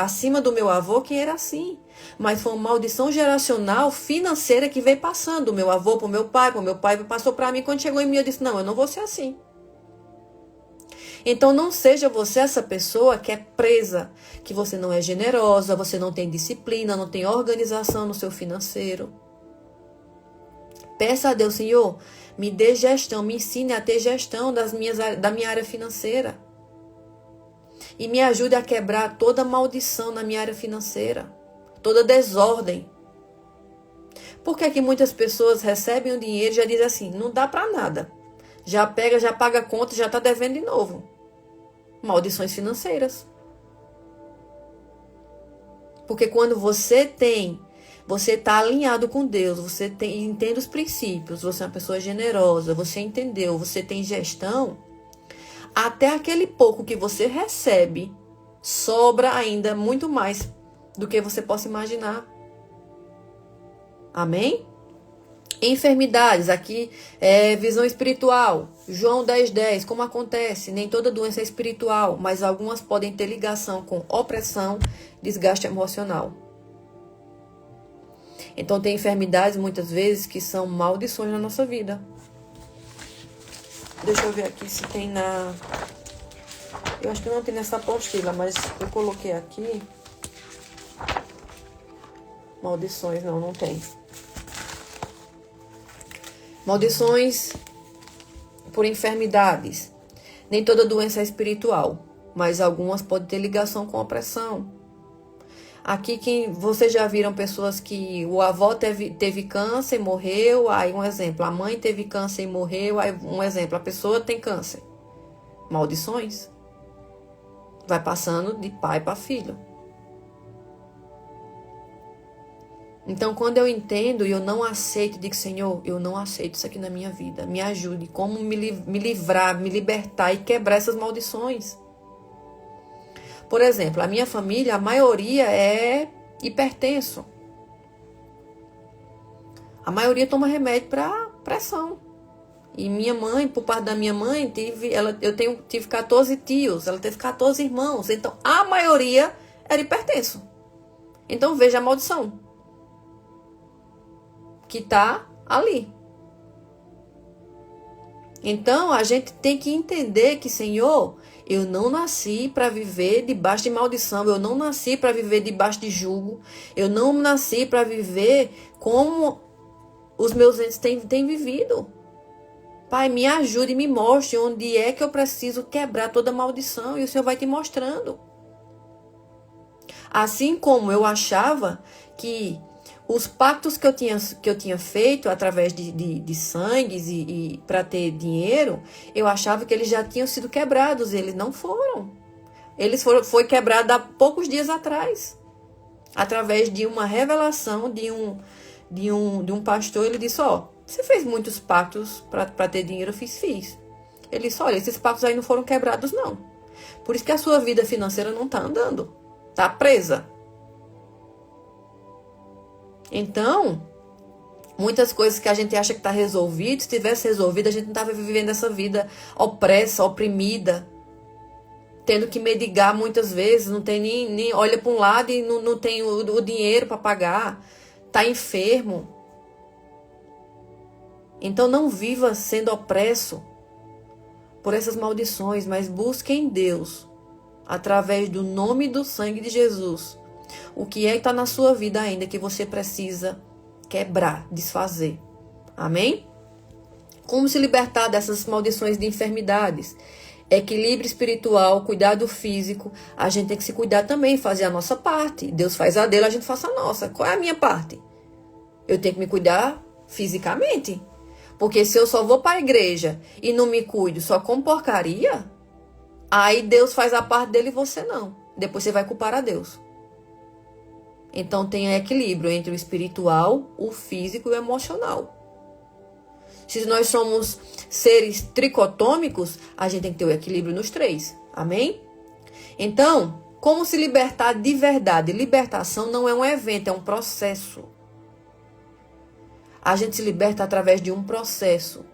acima do meu avô, quem era assim. Mas foi uma maldição geracional financeira que veio passando. Do meu avô para o meu pai passou para mim. Quando chegou em mim, eu disse, não, eu não vou ser assim. Então, não seja você essa pessoa que é presa, que você não é generosa, você não tem disciplina, não tem organização no seu financeiro. Peça a Deus, Senhor, me dê gestão, me ensine a ter gestão da minha área financeira. E me ajude a quebrar toda maldição na minha área financeira. Toda desordem. Por que muitas pessoas recebem o dinheiro e já dizem assim, não dá para nada. Já pega, já paga a conta, já está devendo de novo. Maldições financeiras. Porque quando você está alinhado com Deus, você entende os princípios, você é uma pessoa generosa, você entendeu, você tem gestão, até aquele pouco que você recebe, sobra ainda muito mais do que você possa imaginar. Amém? Enfermidades, aqui é visão espiritual. João 10:10, como acontece? Nem toda doença é espiritual, mas algumas podem ter ligação com opressão, desgaste emocional. Então tem enfermidades muitas vezes que são maldições na nossa vida. Deixa eu ver aqui se tem na... Eu acho que não tem nessa apostila, mas eu coloquei aqui. Maldições, não tem. Maldições por enfermidades. Nem toda doença é espiritual, mas algumas podem ter ligação com opressão. Aqui, vocês já viram pessoas que o avô teve câncer e morreu, aí um exemplo, a mãe teve câncer e morreu, aí um exemplo, a pessoa tem câncer. Maldições. Vai passando de pai para filho. Então, quando eu entendo e eu não aceito, digo, Senhor, eu não aceito isso aqui na minha vida. Me ajude, como me livrar, me libertar e quebrar essas maldições. Por exemplo, a minha família, a maioria é hipertenso. A maioria toma remédio para pressão. E minha mãe, por parte da minha mãe, tive 14 tios, ela teve 14 irmãos. Então, a maioria era hipertenso. Então, veja a maldição que está ali. Então, a gente tem que entender que, Senhor, eu não nasci para viver debaixo de maldição. Eu não nasci para viver debaixo de jugo. Eu não nasci para viver como os meus entes têm vivido. Pai, me ajude e me mostre onde é que eu preciso quebrar toda maldição. E o Senhor vai te mostrando. Assim como eu achava que os pactos que eu tinha feito através de sangues e para ter dinheiro, eu achava que eles já tinham sido quebrados. Eles não foram. Foi quebrado há poucos dias atrás. Através de uma revelação de um pastor, ele disse, Você fez muitos pactos para ter dinheiro? Eu fiz. Ele disse, olha, esses pactos aí não foram quebrados, não. Por isso que a sua vida financeira não está andando. Está presa. Então, muitas coisas que a gente acha que está resolvido, se tivesse resolvido, a gente não estava vivendo essa vida opressa, oprimida, tendo que mendigar muitas vezes, não tem nem olha para um lado e não tem o dinheiro para pagar, está enfermo. Então não viva sendo opresso por essas maldições, mas busque em Deus, através do nome e do sangue de Jesus, o que é que está na sua vida ainda que você precisa quebrar, desfazer. Amém? Como se libertar dessas maldições de enfermidades? Equilíbrio espiritual, cuidado físico. A gente tem que se cuidar também, fazer a nossa parte. Deus faz a dele, a gente faça a nossa. Qual é a minha parte? Eu tenho que me cuidar fisicamente. Porque se eu só vou para a igreja e não me cuido, só como porcaria, aí Deus faz a parte dele e você não. Depois você vai culpar a Deus. Então tenha equilíbrio entre o espiritual, o físico e o emocional. Se nós somos seres tricotômicos, a gente tem que ter o equilíbrio nos três. Amém? Então, como se libertar de verdade? Libertação não é um evento, é um processo. A gente se liberta através de um processo.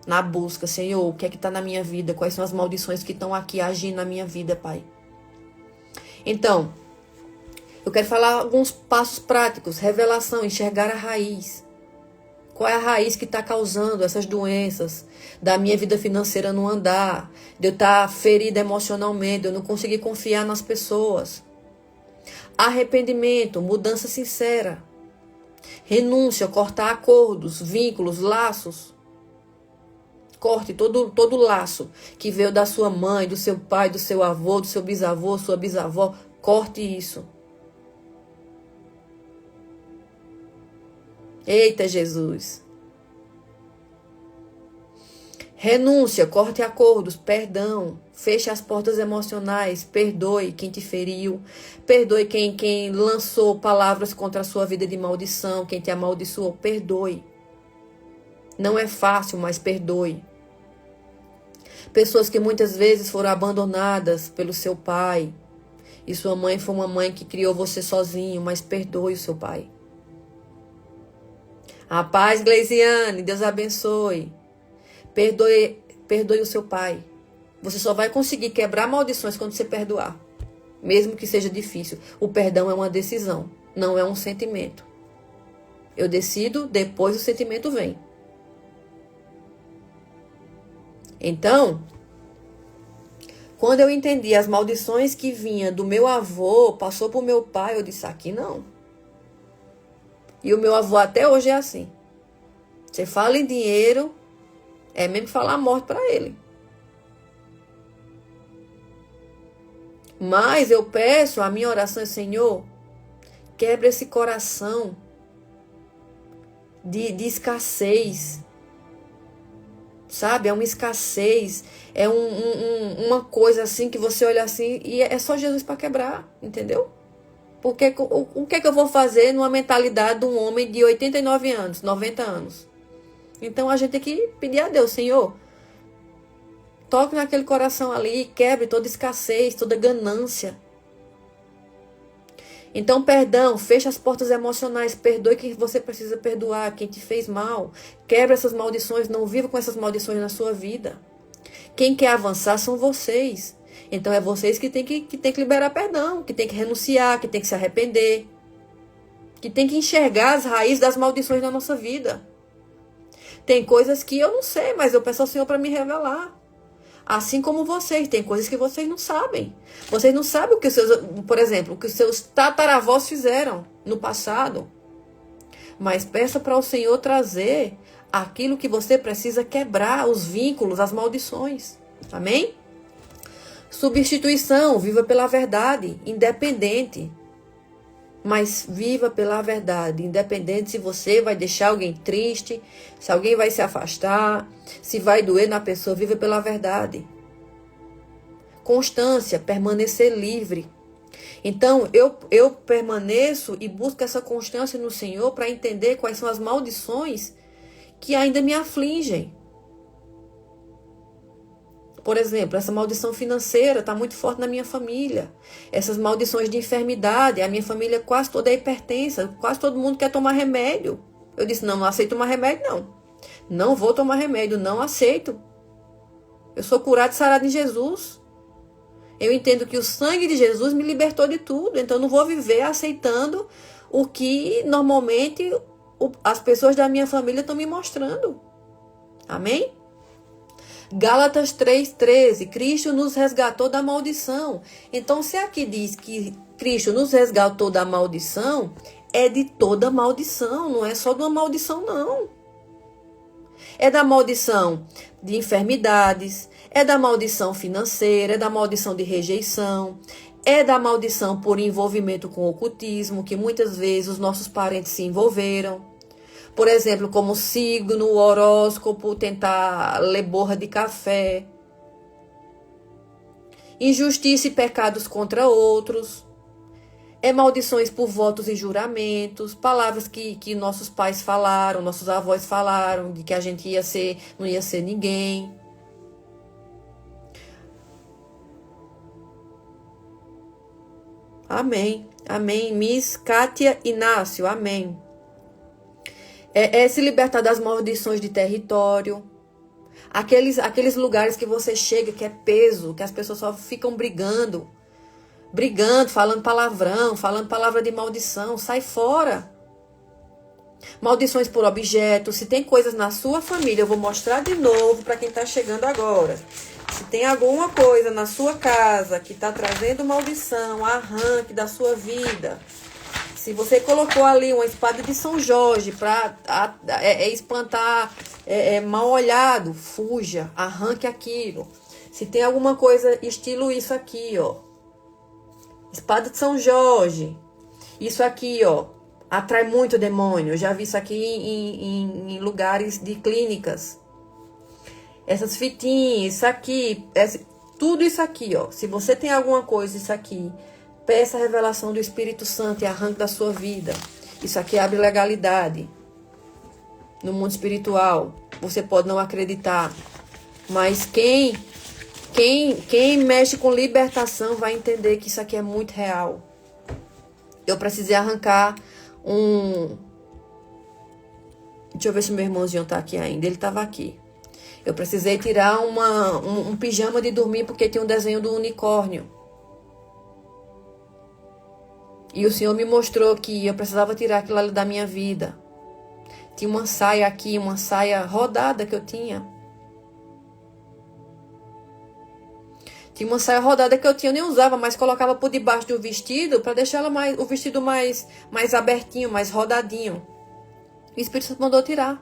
Na busca, Senhor, o que é que está na minha vida? Quais são as maldições que estão aqui agindo na minha vida, Pai? Então, eu quero falar alguns passos práticos. Revelação, enxergar a raiz. Qual é a raiz que está causando essas doenças? Da minha vida financeira não andar, de eu estar ferida emocionalmente, de eu não conseguir confiar nas pessoas. Arrependimento, mudança sincera. Renúncia, cortar acordos, vínculos, laços. Corte todo laço que veio da sua mãe, do seu pai, do seu avô, do seu bisavô, sua bisavó. Corte isso. Eita, Jesus. Renúncia, corte acordos, perdão. Feche as portas emocionais, perdoe quem te feriu. Perdoe quem lançou palavras contra a sua vida de maldição, quem te amaldiçoou, perdoe. Não é fácil, mas perdoe. Pessoas que muitas vezes foram abandonadas pelo seu pai. E sua mãe foi uma mãe que criou você sozinho, mas perdoe o seu pai. A paz, Gleisiane, Deus abençoe. Perdoe o seu pai. Você só vai conseguir quebrar maldições quando você perdoar. Mesmo que seja difícil. O perdão é uma decisão, não é um sentimento. Eu decido, depois o sentimento vem. Então, quando eu entendi as maldições que vinham do meu avô, passou para o meu pai, eu disse, aqui não. E o meu avô até hoje é assim. Você fala em dinheiro, é mesmo falar a morte para ele. Mas eu peço, a minha oração é, Senhor, quebra esse coração de escassez. Sabe? É uma escassez. É uma coisa assim que você olha assim e é só Jesus para quebrar. Entendeu? Porque o que é que eu vou fazer numa mentalidade de um homem de 89 anos, 90 anos? Então a gente tem que pedir a Deus, Senhor, toque naquele coração ali e quebre toda escassez, toda ganância. Então, perdão, fecha as portas emocionais, perdoe quem você precisa perdoar, quem te fez mal. Quebra essas maldições, não viva com essas maldições na sua vida. Quem quer avançar são vocês. Então, é vocês que tem que liberar perdão, que tem que renunciar, que tem que se arrepender, que tem que enxergar as raízes das maldições na nossa vida. Tem coisas que eu não sei, mas eu peço ao Senhor para me revelar. Assim como vocês, tem coisas que vocês não sabem. Vocês não sabem o que os seus, por exemplo, o que os seus tataravós fizeram no passado. Mas peça para o Senhor trazer aquilo que você precisa quebrar, os vínculos, as maldições. Amém? Substituição, viva pela verdade, independente. Mas viva pela verdade, independente se você vai deixar alguém triste, se alguém vai se afastar, se vai doer na pessoa, viva pela verdade. Constância, permanecer livre. Então, eu permaneço e busco essa constância no Senhor para entender quais são as maldições que ainda me afligem. Por exemplo, essa maldição financeira está muito forte na minha família. Essas maldições de enfermidade, a minha família quase toda é hipertensa, quase todo mundo quer tomar remédio. Eu disse, não aceito tomar remédio, não. Não vou tomar remédio, não aceito. Eu sou curado e sarado em Jesus. Eu entendo que o sangue de Jesus me libertou de tudo. Então, eu não vou viver aceitando o que normalmente as pessoas da minha família estão me mostrando. Amém? Gálatas 3,13. Cristo nos resgatou da maldição. Então, se aqui diz que Cristo nos resgatou da maldição, é de toda maldição. Não é só de uma maldição, não. É da maldição de enfermidades, é da maldição financeira, é da maldição de rejeição, é da maldição por envolvimento com ocultismo, que muitas vezes os nossos parentes se envolveram. Por exemplo, como signo, horóscopo, tentar ler borra de café. Injustiça e pecados contra outros. É maldições por votos e juramentos, palavras que nossos pais falaram, nossos avós falaram, de que a gente não ia ser ninguém. Amém, amém. Miss Kátia Inácio, amém. É se libertar das maldições de território. Aqueles lugares que você chega, que é peso, que as pessoas só ficam brigando, falando palavrão, falando palavra de maldição, sai fora. Maldições por objetos, se tem coisas na sua família, eu vou mostrar de novo para quem está chegando agora. Se tem alguma coisa na sua casa que está trazendo maldição, arranque da sua vida. Se você colocou ali uma espada de São Jorge para espantar mal olhado, fuja, arranque aquilo. Se tem alguma coisa estilo isso aqui, ó. Espada de São Jorge. Isso aqui, ó. Atrai muito demônio. Eu já vi isso aqui em lugares de clínicas. Essas fitinhas, isso aqui. Tudo isso aqui, ó. Se você tem alguma coisa, isso aqui. Peça a revelação do Espírito Santo e arranque da sua vida. Isso aqui abre legalidade. No mundo espiritual. Você pode não acreditar. Mas quem mexe com libertação vai entender que isso aqui é muito real. Eu precisei arrancar Deixa eu ver se meu irmãozinho tá aqui ainda. Ele tava aqui. Eu precisei tirar um pijama de dormir porque tinha um desenho do unicórnio. E o Senhor me mostrou que eu precisava tirar aquilo ali da minha vida. Tinha uma saia aqui, uma saia rodada que eu tinha. Tinha uma saia rodada que eu tinha, eu nem usava, mas colocava por debaixo do vestido para deixar o vestido mais abertinho, mais rodadinho. E o Espírito Santo mandou tirar.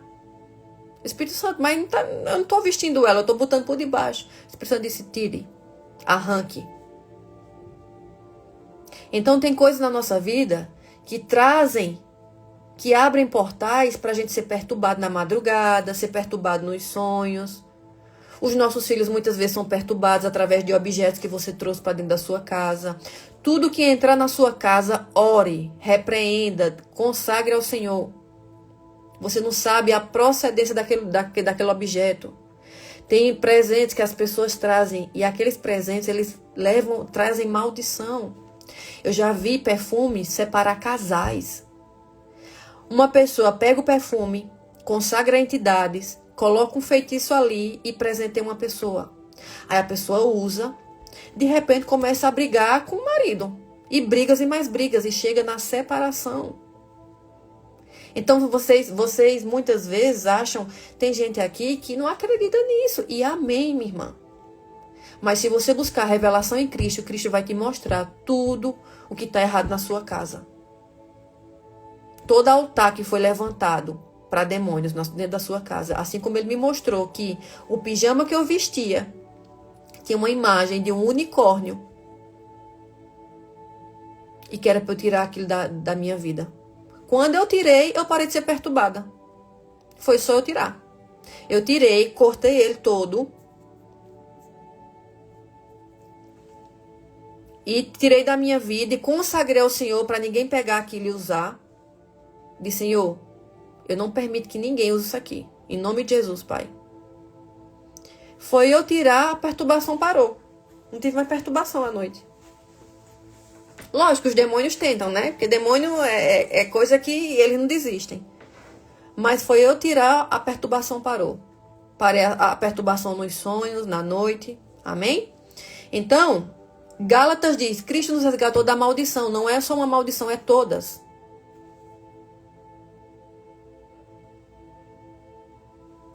O Espírito Santo, mas eu não estou vestindo ela, eu estou botando por debaixo. O Espírito Santo disse, tire, arranque. Então tem coisas na nossa vida que abrem portais para a gente ser perturbado na madrugada, ser perturbado nos sonhos. Os nossos filhos muitas vezes são perturbados através de objetos que você trouxe para dentro da sua casa. Tudo que entrar na sua casa, ore, repreenda, consagre ao Senhor. Você não sabe a procedência daquele objeto. Tem presentes que as pessoas trazem e aqueles presentes eles trazem maldição. Eu já vi perfume separar casais. Uma pessoa pega o perfume, consagra entidades, coloca um feitiço ali e presenteia uma pessoa. Aí a pessoa usa, de repente começa a brigar com o marido. E brigas e mais brigas, e chega na separação. Então vocês muitas vezes acham, tem gente aqui que não acredita nisso. E amém, minha irmã. Mas se você buscar a revelação em Cristo, Cristo vai te mostrar tudo o que está errado na sua casa. Todo altar que foi levantado para demônios dentro da sua casa. Assim como ele me mostrou que o pijama que eu vestia tinha uma imagem de um unicórnio. E que era para eu tirar aquilo da minha vida. Quando eu tirei, eu parei de ser perturbada. Foi só eu tirar. Eu tirei, cortei ele todo. e tirei da minha vida e consagrei ao Senhor para ninguém pegar aquilo e usar. Disse, Senhor, eu não permito que ninguém use isso aqui. Em nome de Jesus, Pai. Foi eu tirar, a perturbação parou. Não tive mais perturbação à noite. Lógico, os demônios tentam, né? Porque demônio é coisa que eles não desistem. Mas foi eu tirar, a perturbação parou. Parei a perturbação nos sonhos, na noite. Amém? Então, Gálatas diz, Cristo nos resgatou da maldição. Não é só uma maldição, é todas.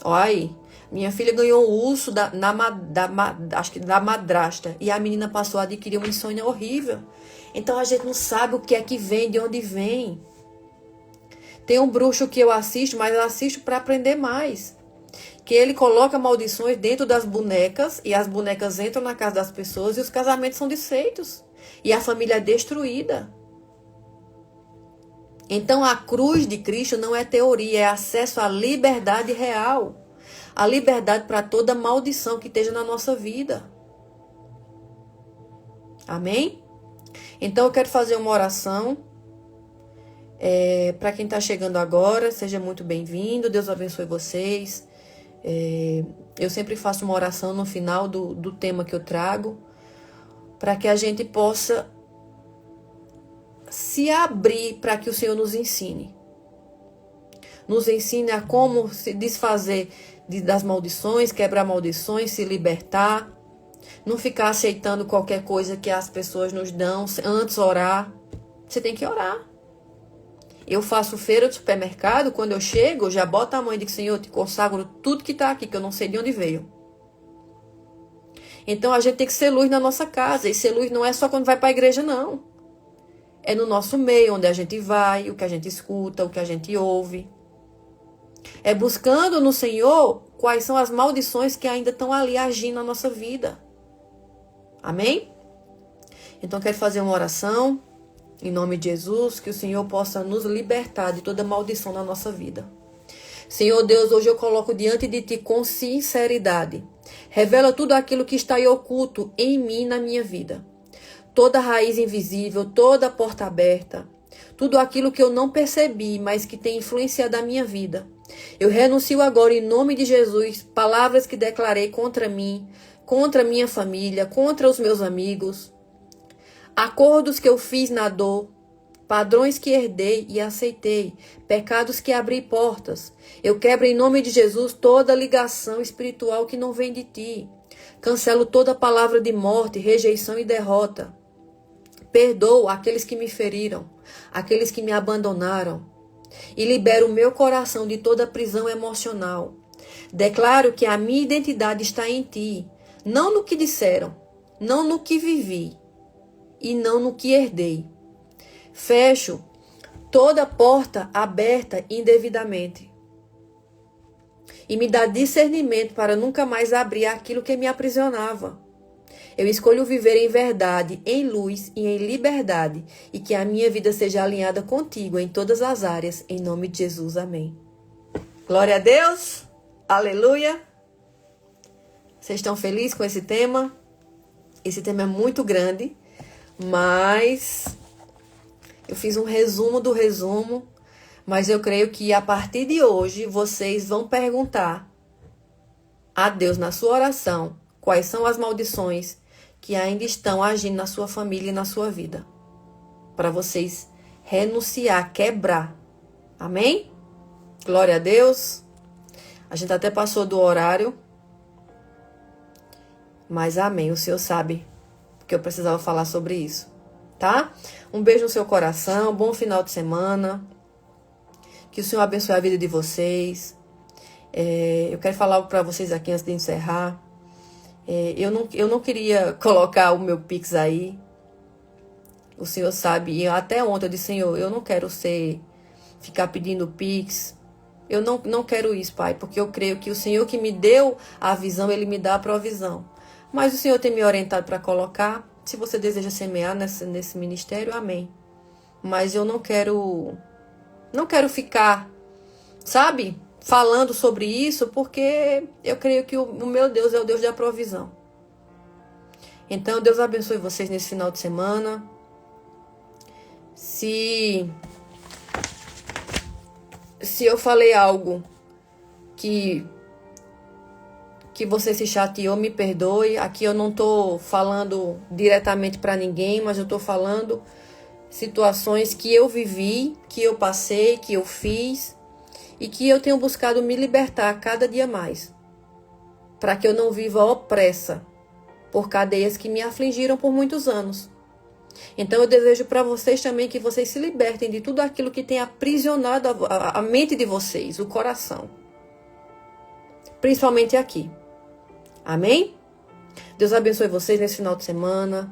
Olha aí. Minha filha ganhou um urso acho que da madrasta. E a menina passou a adquirir uma insônia horrível. Então a gente não sabe o que é que vem, de onde vem. Tem um bruxo que eu assisto, mas eu assisto para aprender mais. Que ele coloca maldições dentro das bonecas. E as bonecas entram na casa das pessoas e os casamentos são desfeitos. E a família é destruída. Então a cruz de Cristo não é teoria, é acesso à liberdade real. A liberdade para toda maldição que esteja na nossa vida. Amém? Então eu quero fazer uma oração. Para quem está chegando agora, seja muito bem-vindo. Deus abençoe vocês. Eu sempre faço uma oração no final do tema que eu trago. Para que a gente possa se abrir para que o Senhor nos ensine. Nos ensine a como se desfazer das maldições, quebrar maldições, se libertar. Não ficar aceitando qualquer coisa que as pessoas nos dão. Antes orar. Você tem que orar. Eu faço feira de supermercado. Quando eu chego, eu já boto a mão e digo, Senhor, eu te consagro tudo que está aqui, que eu não sei de onde veio. Então a gente tem que ser luz na nossa casa. E ser luz não é só quando vai para a igreja, não. É no nosso meio, onde a gente vai, o que a gente escuta, o que a gente ouve. É buscando no Senhor quais são as maldições que ainda estão ali agindo na nossa vida. Amém? Então, quero fazer uma oração, em nome de Jesus, que o Senhor possa nos libertar de toda maldição na nossa vida. Senhor Deus, hoje eu coloco diante de Ti com sinceridade. Revela tudo aquilo que está aí oculto em mim, na minha vida. Toda raiz invisível, toda porta aberta. Tudo aquilo que eu não percebi, mas que tem influenciado a minha vida. Eu renuncio agora em nome de Jesus, palavras que declarei contra mim, contra minha família, contra os meus amigos. Acordos que eu fiz na dor, padrões que herdei e aceitei, pecados que abri portas. Eu quebro em nome de Jesus toda ligação espiritual que não vem de Ti. Cancelo toda palavra de morte, rejeição e derrota. Perdoo aqueles que me feriram, aqueles que me abandonaram. E libero o meu coração de toda prisão emocional. Declaro que a minha identidade está em Ti, não no que disseram, não no que vivi e não no que herdei. Fecho toda porta aberta indevidamente. E me dá discernimento para nunca mais abrir aquilo que me aprisionava. Eu escolho viver em verdade, em luz e em liberdade, e que a minha vida seja alinhada contigo em todas as áreas, em nome de Jesus. Amém. Glória a Deus. Aleluia. Vocês estão felizes com esse tema? Esse tema é muito grande, mas eu fiz um resumo do resumo, mas eu creio que a partir de hoje vocês vão perguntar a Deus na sua oração quais são as maldições que ainda estão agindo na sua família e na sua vida. Para vocês renunciar, quebrar. Amém? Glória a Deus. A gente até passou do horário. Mas amém, o Senhor sabe que eu precisava falar sobre isso. Tá? Um beijo no seu coração, bom final de semana. Que o Senhor abençoe a vida de vocês. Eu quero falar algo para vocês aqui antes de encerrar. Eu não queria colocar o meu Pix aí. O Senhor sabe. E até ontem eu disse, Senhor, eu não quero ficar pedindo Pix. Eu não quero isso, Pai. Porque eu creio que o Senhor que me deu a visão, Ele me dá a provisão. Mas o Senhor tem me orientado para colocar. Se você deseja semear nesse ministério, amém. Mas eu não quero ficar, sabe, falando sobre isso, porque eu creio que o meu Deus é o Deus da provisão. Então, Deus abençoe vocês nesse final de semana. Se eu falei algo que você se chateou, me perdoe. Aqui eu não estou falando diretamente para ninguém, mas eu estou falando situações que eu vivi, que eu passei, que eu fiz e que eu tenho buscado me libertar cada dia mais, para que eu não viva opressa por cadeias que me afligiram por muitos anos. Então eu desejo para vocês também que vocês se libertem de tudo aquilo que tem aprisionado a mente de vocês, o coração. Principalmente aqui. Amém? Deus abençoe vocês nesse final de semana.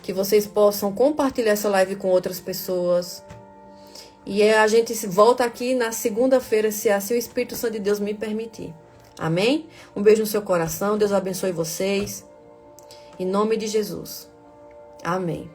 Que vocês possam compartilhar essa live com outras pessoas. E a gente volta aqui na segunda-feira, se assim o Espírito Santo de Deus me permitir. Amém? Um beijo no seu coração. Deus abençoe vocês. Em nome de Jesus. Amém.